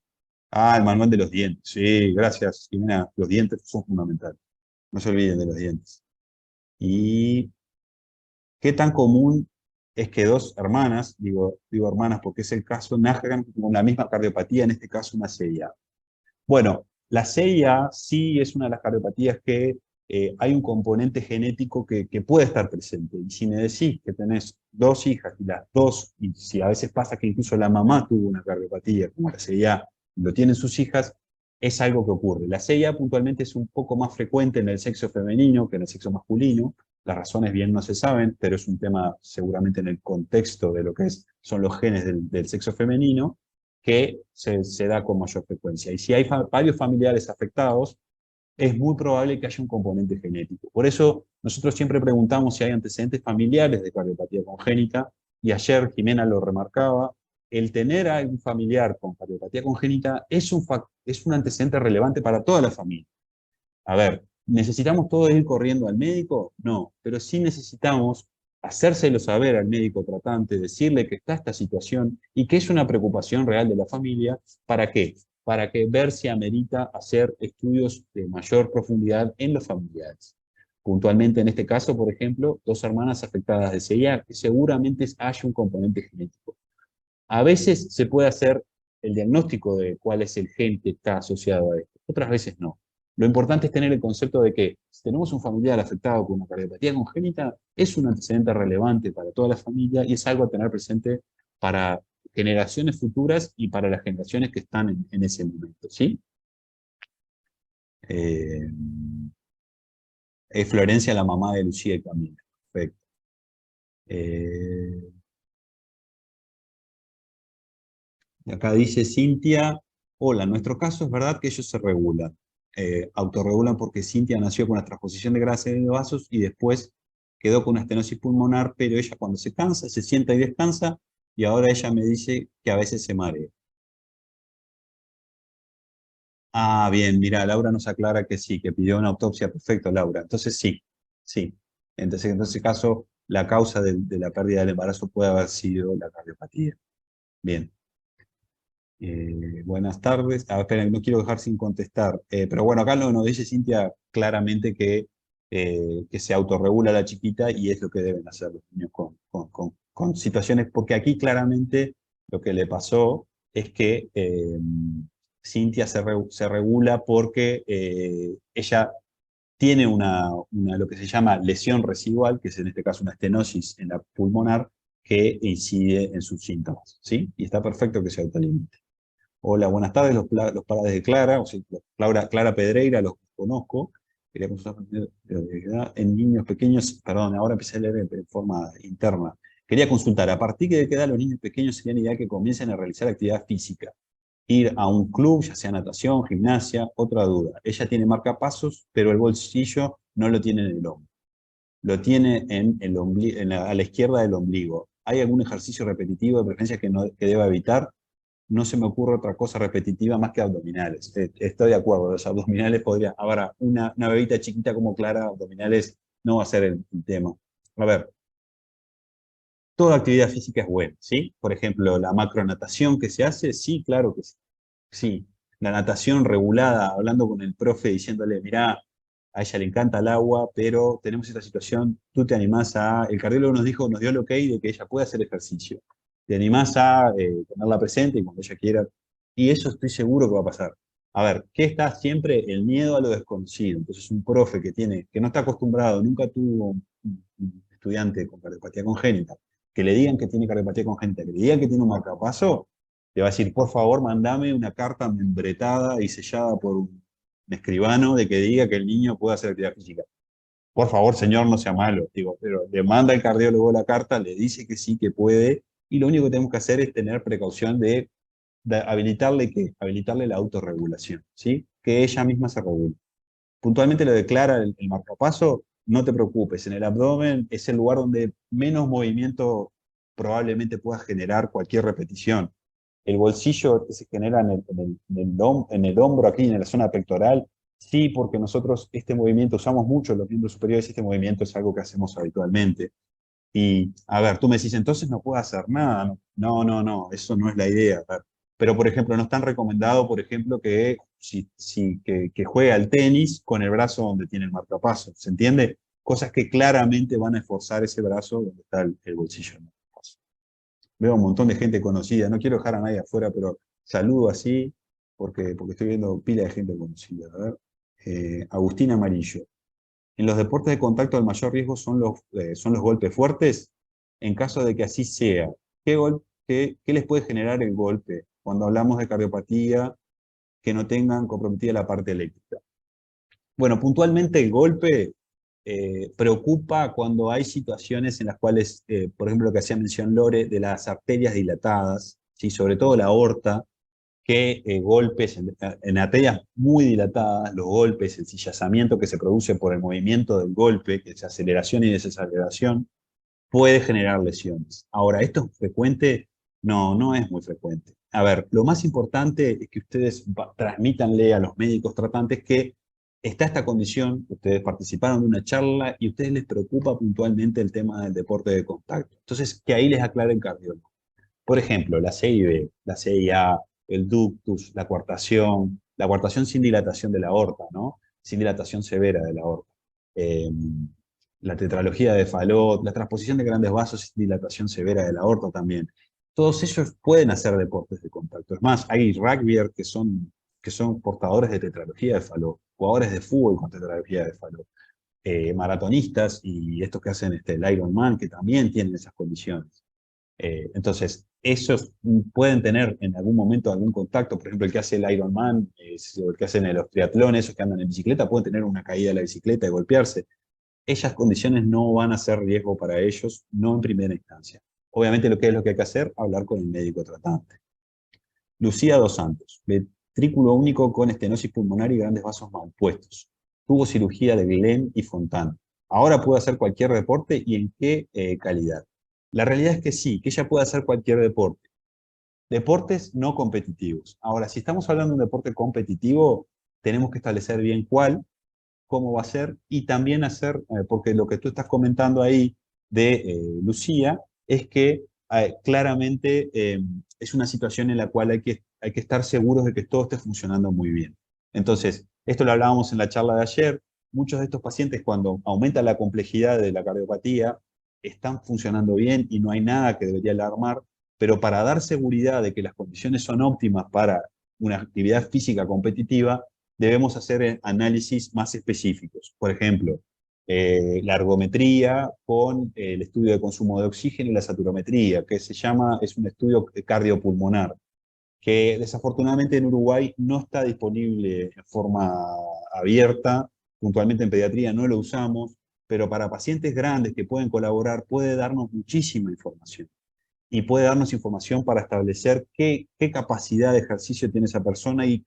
El manual de los dientes. Sí, gracias, Jimena. Los dientes son fundamentales. No se olviden de los dientes. ¿Y qué tan común es que 2 hermanas, digo hermanas porque es el caso, nazcan con la misma cardiopatía, en este caso una CIA? Bueno, la CIA sí es una de las cardiopatías que hay un componente genético que puede estar presente. Y si me decís que tenés 2 hijas y las 2, y si a veces pasa que incluso la mamá tuvo una cardiopatía, como la CIA, lo tienen sus hijas, es algo que ocurre. La CIA puntualmente es un poco más frecuente en el sexo femenino que en el sexo masculino. Las razones bien no se saben, pero es un tema seguramente en el contexto de lo que son los genes del sexo femenino, que se da con mayor frecuencia. Y si hay varios familiares afectados, es muy probable que haya un componente genético. Por eso nosotros siempre preguntamos si hay antecedentes familiares de cardiopatía congénita, y ayer Jimena lo remarcaba, el tener a un familiar con cardiopatía congénita es un antecedente relevante para toda la familia. A ver, ¿necesitamos todos ir corriendo al médico? No, pero sí necesitamos hacérselo saber al médico tratante, decirle que está esta situación y que es una preocupación real de la familia. ¿Para qué? Para que ver si amerita hacer estudios de mayor profundidad en los familiares. Puntualmente en este caso, por ejemplo, 2 hermanas afectadas de CIA, que seguramente haya un componente genético. A veces se puede hacer el diagnóstico de cuál es el gen que está asociado a esto, otras veces no. Lo importante es tener el concepto de que si tenemos un familiar afectado con una cardiopatía congénita, es un antecedente relevante para toda la familia y es algo a tener presente para generaciones futuras y para las generaciones que están en ese momento, ¿sí? Es Florencia la mamá de Lucía y Camila. Perfecto. Acá dice Cintia, hola, en nuestro caso es verdad que ellos se regulan, autorregulan porque Cintia nació con una transposición de grasa en los vasos y después quedó con una estenosis pulmonar, pero ella cuando se cansa, se sienta y descansa, y ahora ella me dice que a veces se marea. Ah, bien, mira, Laura nos aclara que sí, que pidió una autopsia. Perfecto, Laura. Entonces sí, sí. Entonces, en ese caso, la causa de la pérdida del embarazo puede haber sido la cardiopatía. Bien. Buenas tardes. Ah, esperen, no quiero dejar sin contestar. Pero bueno, acá nos dice Cintia claramente que se autorregula la chiquita y es lo que deben hacer los niños con situaciones, porque aquí claramente lo que le pasó es que Cintia se regula porque ella tiene lo que se llama lesión residual, que es en este caso una estenosis en la pulmonar, que incide en sus síntomas, ¿sí? Y está perfecto que se autolimite. Hola, buenas tardes, los padres de Clara, o sea, Clara Pedreira, los conozco. Quería consultar en niños pequeños, perdón, ahora empecé a leer en forma interna. Quería consultar, ¿a partir de qué edad los niños pequeños serían ideal que comiencen a realizar actividad física? Ir a un club, ya sea natación, gimnasia, otra duda. Ella tiene marcapasos, pero el bolsillo no lo tiene en el hombro. Lo tiene en el a la izquierda del ombligo. ¿Hay algún ejercicio repetitivo de preferencia que deba evitar? No se me ocurre otra cosa repetitiva más que abdominales. Estoy de acuerdo, los abdominales podría. Ahora, una bebita chiquita como Clara, abdominales no va a ser el tema. A ver, toda actividad física es buena, ¿sí? Por ejemplo, la macronatación que se hace, sí, claro que sí. Sí, la natación regulada, hablando con el profe, diciéndole, mirá, a ella le encanta el agua, pero tenemos esta situación, tú te animás a... El cardiólogo nos dio el ok de que ella puede hacer ejercicio. Te animás a tenerla presente y cuando ella quiera. Y eso estoy seguro que va a pasar. A ver, ¿qué está siempre? El miedo a lo desconocido. Entonces un profe que no está acostumbrado, nunca tuvo un estudiante con cardiopatía congénita, que le digan que tiene cardiopatía congénita, que le digan que tiene un marcapaso, te va a decir, por favor, mandame una carta membretada y sellada por un escribano de que diga que el niño puede hacer actividad física. Por favor, señor, no sea malo. Digo, pero le manda el cardiólogo la carta, le dice que sí, que puede, y lo único que tenemos que hacer es tener precaución de habilitarle ¿qué? Habilitarle la autorregulación, ¿sí? Que ella misma se regule. Puntualmente lo declara el marcapaso, no te preocupes, en el abdomen es el lugar donde menos movimiento probablemente puedas generar cualquier repetición. El bolsillo que se genera en el hombro, aquí en la zona pectoral, sí, porque nosotros este movimiento usamos mucho los miembros superiores, este movimiento es algo que hacemos habitualmente. Y, a ver, tú me decís, entonces no puedo hacer nada. No, eso no es la idea. A ver, pero, por ejemplo, no es tan recomendado, por ejemplo, que juegue al tenis con el brazo donde tiene el marcapaso, ¿se entiende? Cosas que claramente van a esforzar ese brazo donde está el bolsillo del marcapaso. Veo un montón de gente conocida, no quiero dejar a nadie afuera, pero saludo así, porque estoy viendo pila de gente conocida. A ver, Agustín Amarillo. En los deportes de contacto el mayor riesgo son los golpes fuertes. En caso de que así sea, ¿qué les puede generar el golpe cuando hablamos de cardiopatía que no tengan comprometida la parte eléctrica? Bueno, puntualmente el golpe preocupa cuando hay situaciones en las cuales, por ejemplo, lo que hacía mención Lore, de las arterias dilatadas, ¿sí? Sobre todo la aorta, que golpes en arterias muy dilatadas, los golpes, el sillazamiento que se produce por el movimiento del golpe, que es aceleración y desaceleración, puede generar lesiones. Ahora, ¿esto es frecuente? No es muy frecuente. A ver, lo más importante es que ustedes transmítanle a los médicos tratantes que está esta condición, ustedes participaron de una charla y a ustedes les preocupa puntualmente el tema del deporte de contacto. Entonces, que ahí les aclare el cardiólogo. Por ejemplo, la CIB, la CIA, el ductus, la coartación sin dilatación de la aorta, ¿no? Sin dilatación severa de la aorta. La tetralogía de Fallot, la transposición de grandes vasos sin dilatación severa de la aorta también. Todos ellos pueden hacer deportes de contacto. Es más, hay rugbyers que son portadores de tetralogía de Fallot, jugadores de fútbol con tetralogía de Fallot, maratonistas y estos que hacen el Ironman, que también tienen esas condiciones. Entonces, esos pueden tener en algún momento algún contacto. Por ejemplo, el que hace el Ironman, o el que hacen los triatlones, esos que andan en bicicleta, pueden tener una caída de la bicicleta y golpearse. Esas condiciones no van a ser riesgo para ellos, no en primera instancia. Obviamente lo que hay que hacer, hablar con el médico tratante. Lucía Dos Santos, ventrículo único con estenosis pulmonar y grandes vasos mal puestos. Tuvo cirugía de Glenn y Fontana. Ahora puede hacer cualquier deporte y en qué calidad. La realidad es que sí, que ella puede hacer cualquier deporte. Deportes no competitivos. Ahora, si estamos hablando de un deporte competitivo, tenemos que establecer bien cuál, cómo va a ser, y también hacer, porque lo que tú estás comentando ahí de Lucía, es que claramente es una situación en la cual hay que estar seguros de que todo esté funcionando muy bien. Entonces, esto lo hablábamos en la charla de ayer, muchos de estos pacientes cuando aumenta la complejidad de la cardiopatía, están funcionando bien y no hay nada que debería alarmar, pero para dar seguridad de que las condiciones son óptimas para una actividad física competitiva, debemos hacer análisis más específicos. Por ejemplo, la ergometría con el estudio de consumo de oxígeno y la saturometría, que es un estudio cardiopulmonar, que desafortunadamente en Uruguay no está disponible en forma abierta, puntualmente en pediatría no lo usamos, pero para pacientes grandes que pueden colaborar puede darnos muchísima información. Y puede darnos información para establecer qué capacidad de ejercicio tiene esa persona y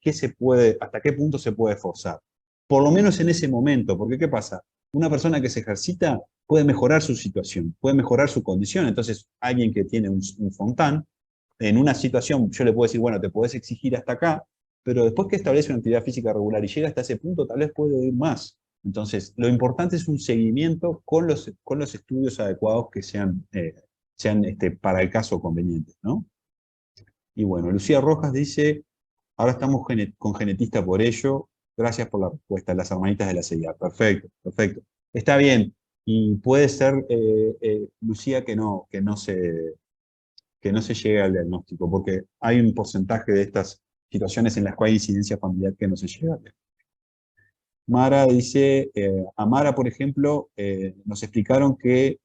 hasta qué punto se puede esforzar. Por lo menos en ese momento, porque ¿qué pasa? Una persona que se ejercita puede mejorar su situación, puede mejorar su condición. Entonces, alguien que tiene un Fontán, en una situación yo le puedo decir, bueno, te podés exigir hasta acá, pero después que establece una actividad física regular y llega hasta ese punto, tal vez puede ir más. Entonces, lo importante es un seguimiento con los estudios adecuados que sean para el caso convenientes, ¿no? Y bueno, Lucía Rojas dice, ahora estamos con genetista por ello, gracias por la respuesta, las hermanitas de la CIA. Perfecto, perfecto. Está bien, y puede ser, Lucía, que no se llegue al diagnóstico, porque hay un porcentaje de estas situaciones en las cuales hay incidencia familiar que no se llega al diagnóstico. Mara dice, a Mara, por ejemplo, nos explicaron que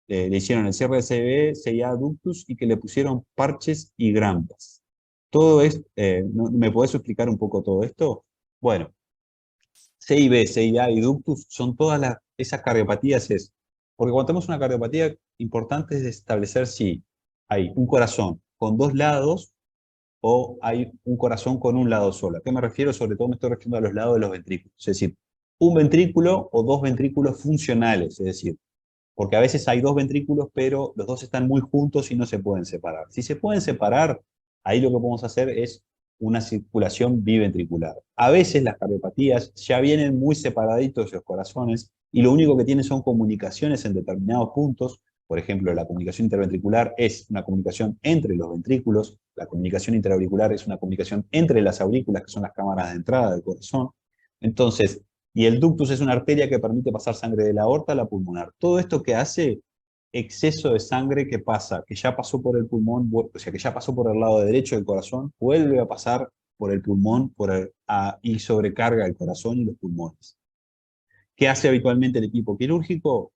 le hicieron el cierre de CB, CIA ductus y que le pusieron parches y grampas. Todo esto, ¿me podés explicar un poco todo esto? Bueno, CIB, CIA y ductus son todas esas cardiopatías, porque cuando tenemos una cardiopatía, importante es establecer si hay un corazón con dos lados o hay un corazón con un lado solo. ¿A qué me refiero? Sobre todo me estoy refiriendo a los lados de los ventrículos. Es decir, un ventrículo o dos ventrículos funcionales, es decir, porque a veces hay dos ventrículos, pero los dos están muy juntos y no se pueden separar. Si se pueden separar, ahí lo que podemos hacer es una circulación biventricular. A veces las cardiopatías ya vienen muy separaditos de los corazones y lo único que tienen son comunicaciones en determinados puntos. Por ejemplo, la comunicación interventricular es una comunicación entre los ventrículos, la comunicación intraauricular es una comunicación entre las aurículas, que son las cámaras de entrada del corazón. Entonces, y el ductus es una arteria que permite pasar sangre de la aorta a la pulmonar. Todo esto que hace exceso de sangre que pasa, que ya pasó por el pulmón, o sea, que ya pasó por el lado derecho del corazón, vuelve a pasar por el pulmón y sobrecarga el corazón y los pulmones. ¿Qué hace habitualmente el equipo quirúrgico?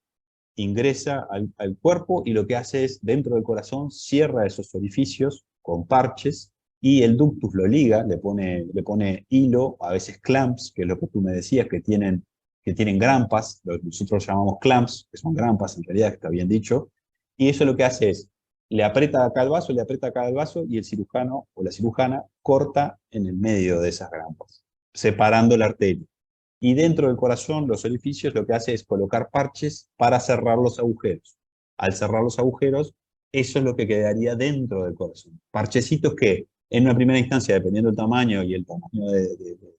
Ingresa al cuerpo y lo que hace es, dentro del corazón, cierra esos orificios con parches y el ductus lo liga, le pone hilo, a veces clamps, que es lo que tú me decías, que tienen grampas, lo que nosotros llamamos clamps, que son grampas en realidad, que está bien dicho, y eso lo que hace es, le aprieta acá el vaso, y el cirujano o la cirujana corta en el medio de esas grampas, separando la arteria. Y dentro del corazón, los orificios, lo que hace es colocar parches para cerrar los agujeros. Al cerrar los agujeros, eso es lo que quedaría dentro del corazón. Parchecitos que, en una primera instancia, dependiendo del tamaño y el tamaño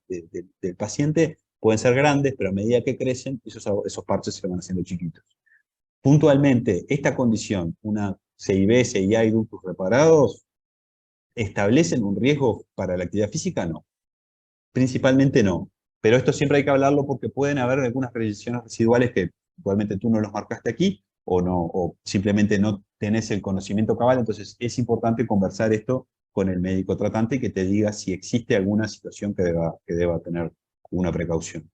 del paciente, Pueden ser grandes, pero a medida que crecen, esos parches se van haciendo chiquitos. Puntualmente, esta condición, una CIB, CIA y ductos reparados, ¿establecen un riesgo para la actividad física? No. Principalmente no. Pero esto siempre hay que hablarlo porque pueden haber algunas presiones residuales que puntualmente tú no los marcaste aquí, o no, o simplemente no tenés el conocimiento cabal. Entonces es importante conversar esto con el médico tratante y que te diga si existe alguna situación que deba tener una precaución.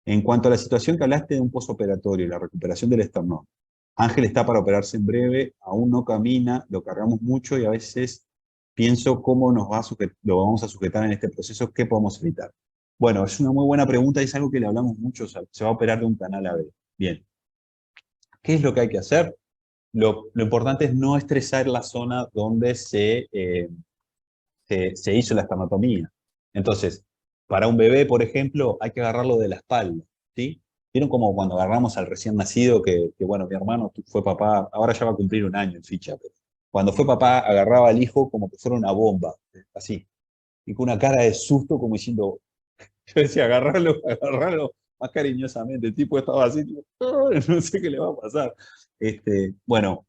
En cuanto a la situación que hablaste de un postoperatorio y la recuperación del esternón, Ángel está para operarse en breve, aún no camina, lo cargamos mucho y a veces pienso cómo lo vamos a sujetar en este proceso, qué podemos evitar. Bueno, es una muy buena pregunta y es algo que le hablamos mucho, o sea, se va a operar de un canal AB. Bien, ¿qué es lo que hay que hacer? Lo importante es no estresar la zona donde se hizo la esternotomía. Entonces, para un bebé, por ejemplo, hay que agarrarlo de la espalda, ¿sí? ¿Vieron como cuando agarramos al recién nacido, que bueno, mi hermano fue papá, ahora ya va a cumplir un año en ficha, pero cuando fue papá agarraba al hijo como que fuera una bomba, así, y con una cara de susto como diciendo, yo decía, agarrarlo más cariñosamente, el tipo estaba así, tipo, no sé qué le va a pasar. Bueno,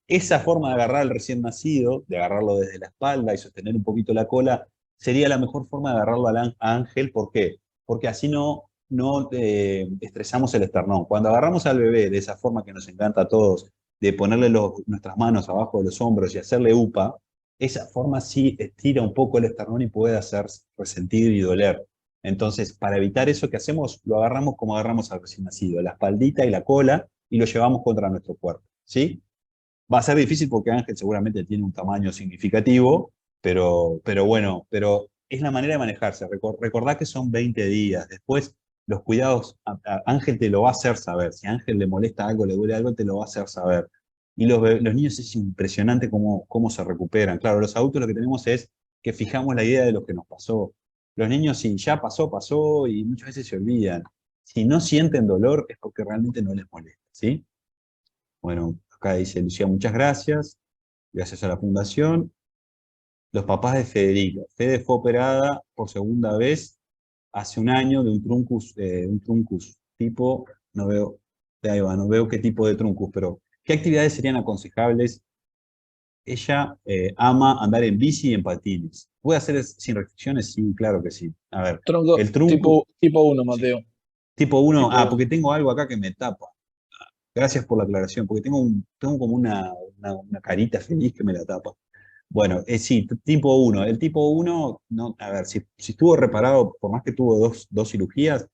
esa forma de agarrar al recién nacido, de agarrarlo desde la espalda y sostener un poquito la cola, sería la mejor forma de agarrarlo a Ángel. ¿Por qué? Porque así no estresamos el esternón. Cuando agarramos al bebé de esa forma que nos encanta a todos, de ponerle nuestras manos abajo de los hombros y hacerle upa, esa forma sí estira un poco el esternón y puede hacer resentir y doler. Entonces, para evitar eso, ¿qué hacemos? Lo agarramos como agarramos al recién nacido, la espaldita y la cola, y lo llevamos contra nuestro cuerpo, ¿sí? Va a ser difícil porque Ángel seguramente tiene un tamaño significativo, pero bueno, pero es la manera de manejarse. Recordá que son 20 días. Después, los cuidados, Ángel te lo va a hacer saber. Si a Ángel le molesta algo, le duele algo, te lo va a hacer saber. Y los niños es impresionante cómo se recuperan. Claro, los adultos lo que tenemos es que fijamos la idea de lo que nos pasó. Los niños, si ya pasó, pasó, y muchas veces se olvidan. Si no sienten dolor, es porque realmente no les molesta, ¿sí? Bueno, acá dice Lucía, muchas gracias. Gracias a la fundación. Los papás de Federica. Fede fue operada por segunda vez hace un año de un truncus tipo, no veo, ahí va, no veo qué tipo de truncus, pero ¿qué actividades serían aconsejables? Ella ama andar en bici y en patines. ¿Puede hacer sin restricciones? Sí, claro que sí. A ver, Tronco, el truncus, tipo 1, sí. Mateo. Tipo 1, Tipo porque tengo algo acá que me tapa. Gracias por la aclaración, porque tengo como una carita feliz que me la tapa. Bueno, sí, tipo 1. El tipo 1, no, a ver, si estuvo reparado, por más que tuvo dos cirugías,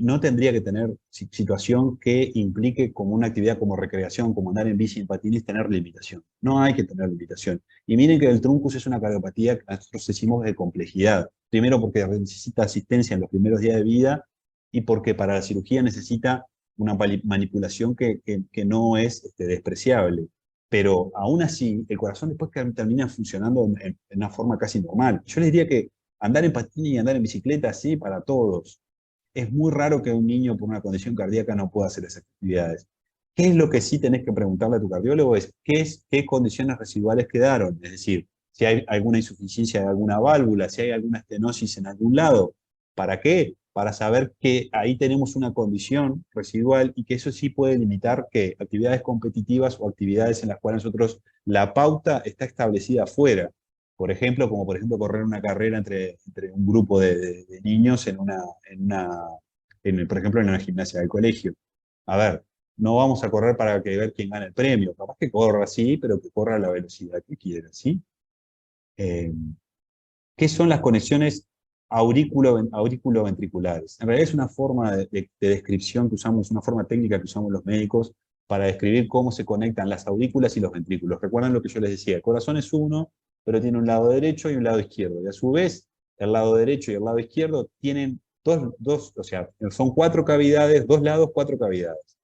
no tendría que tener situación que implique como una actividad como recreación, como andar en bici y en patines, tener limitación. No hay que tener limitación. Y miren que el truncus es una cardiopatía que nosotros decimos de complejidad. Primero porque necesita asistencia en los primeros días de vida y porque para la cirugía necesita una manipulación que no es despreciable. Pero aún así, el corazón después termina funcionando en una forma casi normal. Yo les diría que andar en patín y andar en bicicleta, sí, para todos. Es muy raro que un niño por una condición cardíaca no pueda hacer esas actividades. ¿Qué es lo que sí tenés que preguntarle a tu cardiólogo? ¿Qué condiciones residuales quedaron? Es decir, si hay alguna insuficiencia de alguna válvula, si hay alguna estenosis en algún lado. ¿Para qué? Para saber que ahí tenemos una condición residual y que eso sí puede limitar que actividades competitivas o actividades en las cuales nosotros la pauta está establecida afuera. Por ejemplo, como por ejemplo correr una carrera entre un grupo de niños por ejemplo, en una gimnasia del colegio. A ver, no vamos a correr para ver quién gana el premio. Capaz que corra, sí, pero que corra a la velocidad que quiera, ¿sí? ¿Qué son las conexiones aurículo-ventriculares? En realidad es una forma de descripción que usamos, una forma técnica que usamos los médicos para describir cómo se conectan las aurículas y los ventrículos. Recuerdan lo que yo les decía, el corazón es uno, pero tiene un lado derecho y un lado izquierdo. Y a su vez, el lado derecho y el lado izquierdo tienen o sea, son 4 cavidades, 2 lados, 4 cavidades.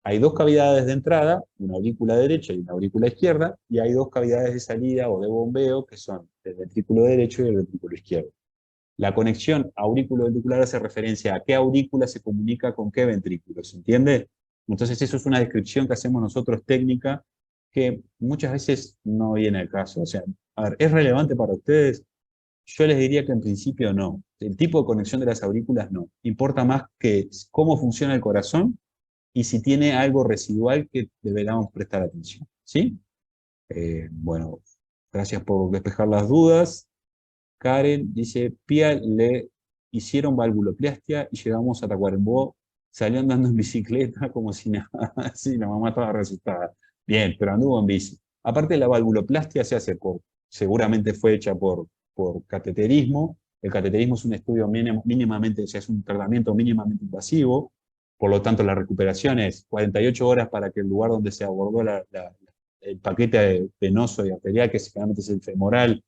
Hay 2 cavidades de entrada, una aurícula derecha y una aurícula izquierda, y hay 2 cavidades de salida o de bombeo, que son el ventrículo derecho y el ventrículo izquierdo. La conexión aurículo-ventricular hace referencia a qué aurícula se comunica con qué ventrículo, ¿se entiende? Entonces eso es una descripción que hacemos nosotros técnica, que muchas veces no viene al caso. O sea, a ver, ¿es relevante para ustedes? Yo les diría que en principio no. El tipo de conexión de las aurículas no. Importa más que cómo funciona el corazón y si tiene algo residual que deberíamos prestar atención. ¿Sí? Bueno, gracias por despejar las dudas. Karen dice, Pía le hicieron valvuloplastia y llegamos a Tacuarembó, salió andando en bicicleta como si nada. Sí, la mamá estaba resuscitada. Bien, pero anduvo en bici. Aparte la valvuloplastia se hace seguramente fue hecha por cateterismo. El cateterismo es un estudio mínimamente, o sea, es un tratamiento mínimamente invasivo, por lo tanto la recuperación es 48 horas para que el lugar donde se abordó el paquete venoso y arterial, que generalmente es el femoral,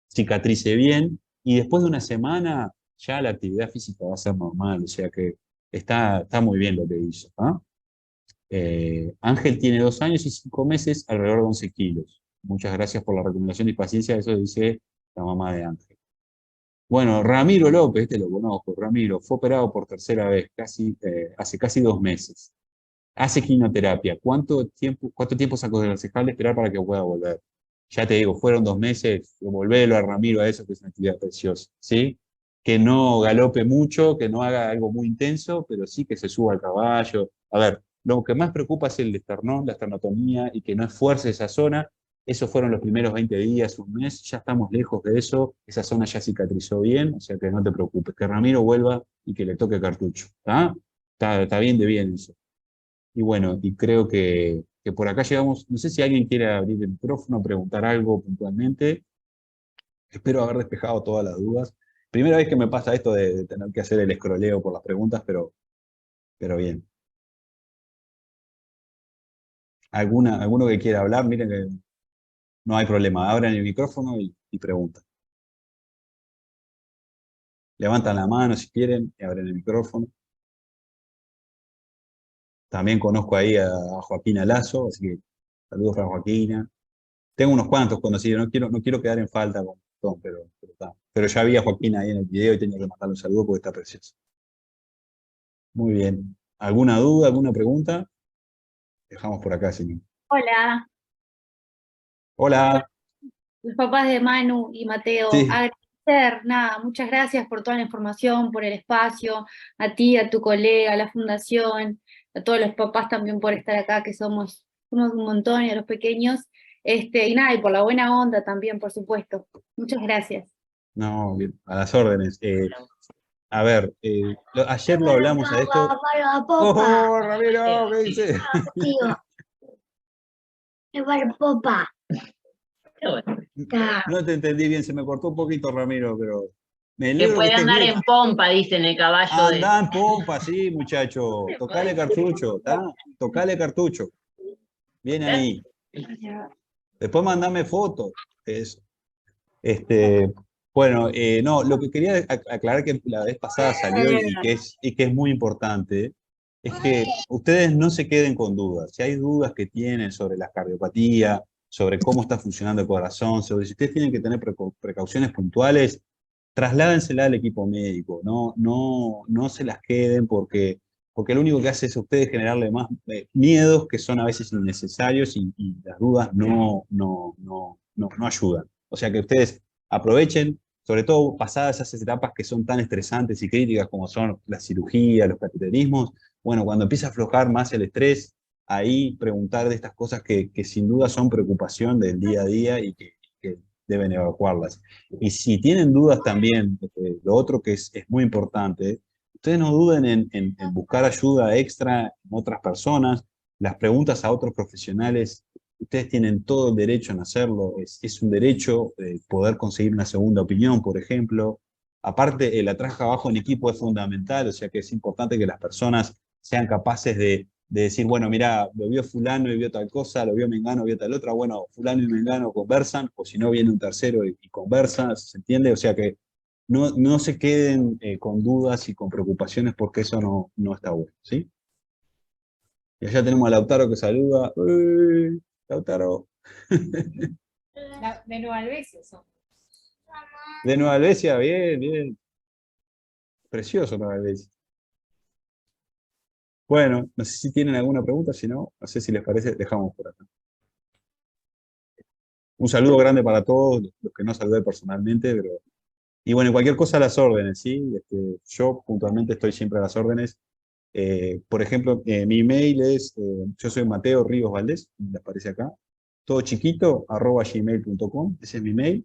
cicatrice bien, y después de una semana ya la actividad física va a ser normal, o sea que está muy bien lo que hizo. ¿Ah? Ángel tiene 2 años y 5 meses, alrededor de 11 kilos. Muchas gracias por la recomendación y paciencia, eso dice la mamá de Ángel. Bueno, Ramiro López, este lo conozco, Ramiro, fue operado por tercera vez, hace casi 2 meses. Hace quimioterapia. ¿Cuánto tiempo sacó de aconsejarle esperar para que pueda volver? Ya te digo, fueron 2 meses, volverlo a Ramiro a eso, que es una actividad preciosa, ¿sí? Que no galope mucho, que no haga algo muy intenso, pero sí que se suba al caballo. A ver, lo que más preocupa es el esternón, la esternotomía, y que no esfuerce esa zona. Esos fueron los primeros 20 días, un mes, ya estamos lejos de eso, esa zona ya cicatrizó bien, o sea que no te preocupes, que Ramiro vuelva y que le toque cartucho, ¿está? Está bien de bien eso. Y bueno, y creo que por acá llegamos, no sé si alguien quiere abrir el micrófono, preguntar algo puntualmente. Espero haber despejado todas las dudas. Primera vez que me pasa esto de tener que hacer el escroleo por las preguntas, pero bien. ¿Alguno que quiera hablar? Miren que no hay problema. Abran el micrófono y preguntan. Levantan la mano si quieren y abren el micrófono. También conozco ahí a Joaquina Lazo, así que saludos para Joaquina. Tengo unos cuantos conocidos, no quiero quedar en falta con Tom, pero ya vi a Joaquina ahí en el video y tenía que mandarle un saludo porque está precioso. Muy bien. ¿Alguna duda, alguna pregunta? Dejamos por acá, señor. Hola, Hola. los papás de Manu y Mateo. Sí. Agradecer, nada, muchas gracias por toda la información, por el espacio, a ti, a tu colega, a la fundación, a todos los papás también por estar acá, que somos un montón, y a los pequeños. Y nada, y por la buena onda también, por supuesto. Muchas gracias. No, bien, a las órdenes. A ver, ayer lo hablamos a esto. ¡Oh, Ramiro! ¿Qué dice? Popa. No te entendí bien, se me cortó un poquito, Ramiro, pero me Que alegro puede estés andar bien. en pompa, dicen el caballo Andá en pompa, sí, muchacho. Tocale cartucho, ¿está? Tocale cartucho. Bien ahí. Después mandame fotos. Eso. Bueno, no, lo que quería aclarar que la vez pasada salió y que es muy importante, es que ustedes no se queden con dudas. Si hay dudas que tienen sobre la cardiopatía, sobre cómo está funcionando el corazón, sobre si ustedes tienen que tener precauciones puntuales, trasládensela al equipo médico, no se las queden porque lo único que hace es a ustedes generarle más miedos que son a veces innecesarios y las dudas no ayudan. O sea que ustedes aprovechen, sobre todo pasadas esas etapas que son tan estresantes y críticas como son la cirugía, los cateterismos, bueno, cuando empieza a aflojar más el estrés, ahí preguntar de estas cosas que sin duda son preocupación del día a día y que deben evacuarlas. Y si tienen dudas también, lo otro que es muy importante, ustedes no duden en buscar ayuda extra en otras personas, las preguntas a otros profesionales. Ustedes tienen todo el derecho en hacerlo, es un derecho poder conseguir una segunda opinión, por ejemplo. Aparte, el atrás abajo en equipo es fundamental, o sea que es importante que las personas sean capaces de decir, bueno, mira, lo vio fulano y vio tal cosa, lo vio Mengano, vio tal otra, bueno, fulano y Mengano conversan, o si no viene un tercero y conversa, ¿se entiende? O sea que no se queden con dudas y con preocupaciones porque eso no está bueno, ¿sí? Y allá tenemos a Lautaro que saluda. ¡Uy! Lautaro. De Nueva Albesia son. De Nueva Albesia, bien, bien. Precioso Nueva Albesia. Bueno, no sé si tienen alguna pregunta, si no sé si les parece, dejamos por acá. Un saludo grande para todos los que no saludé personalmente, pero Y bueno, cualquier cosa a las órdenes, ¿sí? Yo puntualmente estoy siempre a las órdenes. Por ejemplo, mi email es, yo soy Mateo Ríos Valdés, me aparece acá, todo chiquito, @gmail.com, ese es mi mail.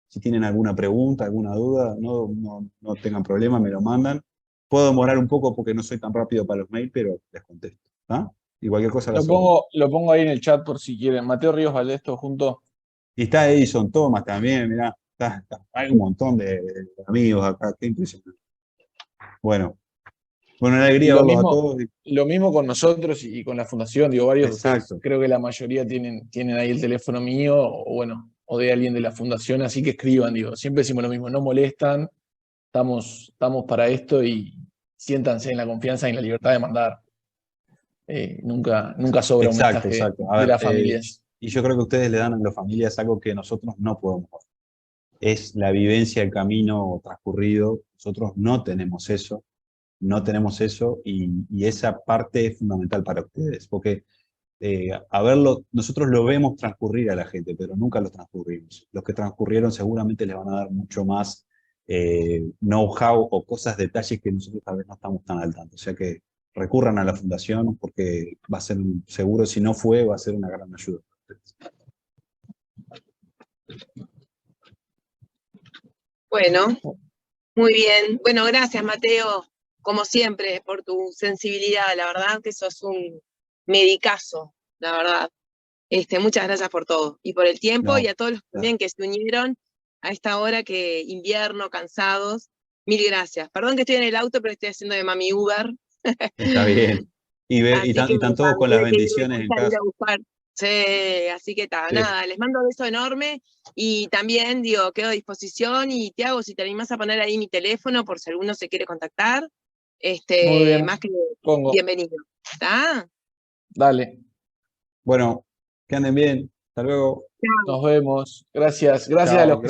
Si tienen alguna pregunta, alguna duda, no tengan problema, me lo mandan. Puedo demorar un poco porque no soy tan rápido para los mails, pero les contesto. ¿Ah? Y cualquier cosa a las órdenes. Lo pongo ahí en el chat por si quieren. Mateo Ríos Valdés, todo junto. Y está Edison Thomas también, mirá, hay un montón de amigos acá, qué impresionante. Bueno, una alegría verlos a todos. Lo mismo con nosotros y con la fundación, digo, varios de ustedes, Exacto. creo que la mayoría tienen ahí el teléfono mío, o bueno, o de alguien de la fundación, así que escriban, digo, siempre decimos lo mismo, no molestan, estamos para esto y siéntanse en la confianza y en la libertad de mandar. Nunca sobra un Exacto, mensaje exacto. A de ver, las familias. y yo creo que ustedes le dan a las familias algo que nosotros no podemos dar. Es la vivencia, el camino transcurrido. Nosotros no tenemos eso, y esa parte es fundamental para ustedes, porque nosotros lo vemos transcurrir a la gente, pero nunca lo transcurrimos. Los que transcurrieron seguramente les van a dar mucho más know-how o cosas, detalles que nosotros tal vez no estamos tan al tanto. O sea que recurran a la fundación porque va a ser seguro, si no va a ser una gran ayuda para ustedes. Bueno, muy bien. Bueno, gracias, Mateo, como siempre, por tu sensibilidad. La verdad que sos un medicazo, la verdad. Muchas gracias por todo. Y por el tiempo, No, y a todos los también que se unieron a esta hora que invierno, cansados. Mil gracias. Perdón que estoy en el auto, pero estoy haciendo de mami Uber. está bien. Y Así que están todos con las tuve que irme bendiciones en a casa. buscar. Sí, así que está, Sí. nada, les mando un beso enorme y también, digo, quedo a disposición y Tiago, si te animás a poner ahí mi teléfono por si alguno se quiere contactar, Muy bien, más que pongo. bienvenido. ¿Está? Dale, Bueno, que anden bien. Hasta luego. nos vemos. Gracias a Chao, los que gracias.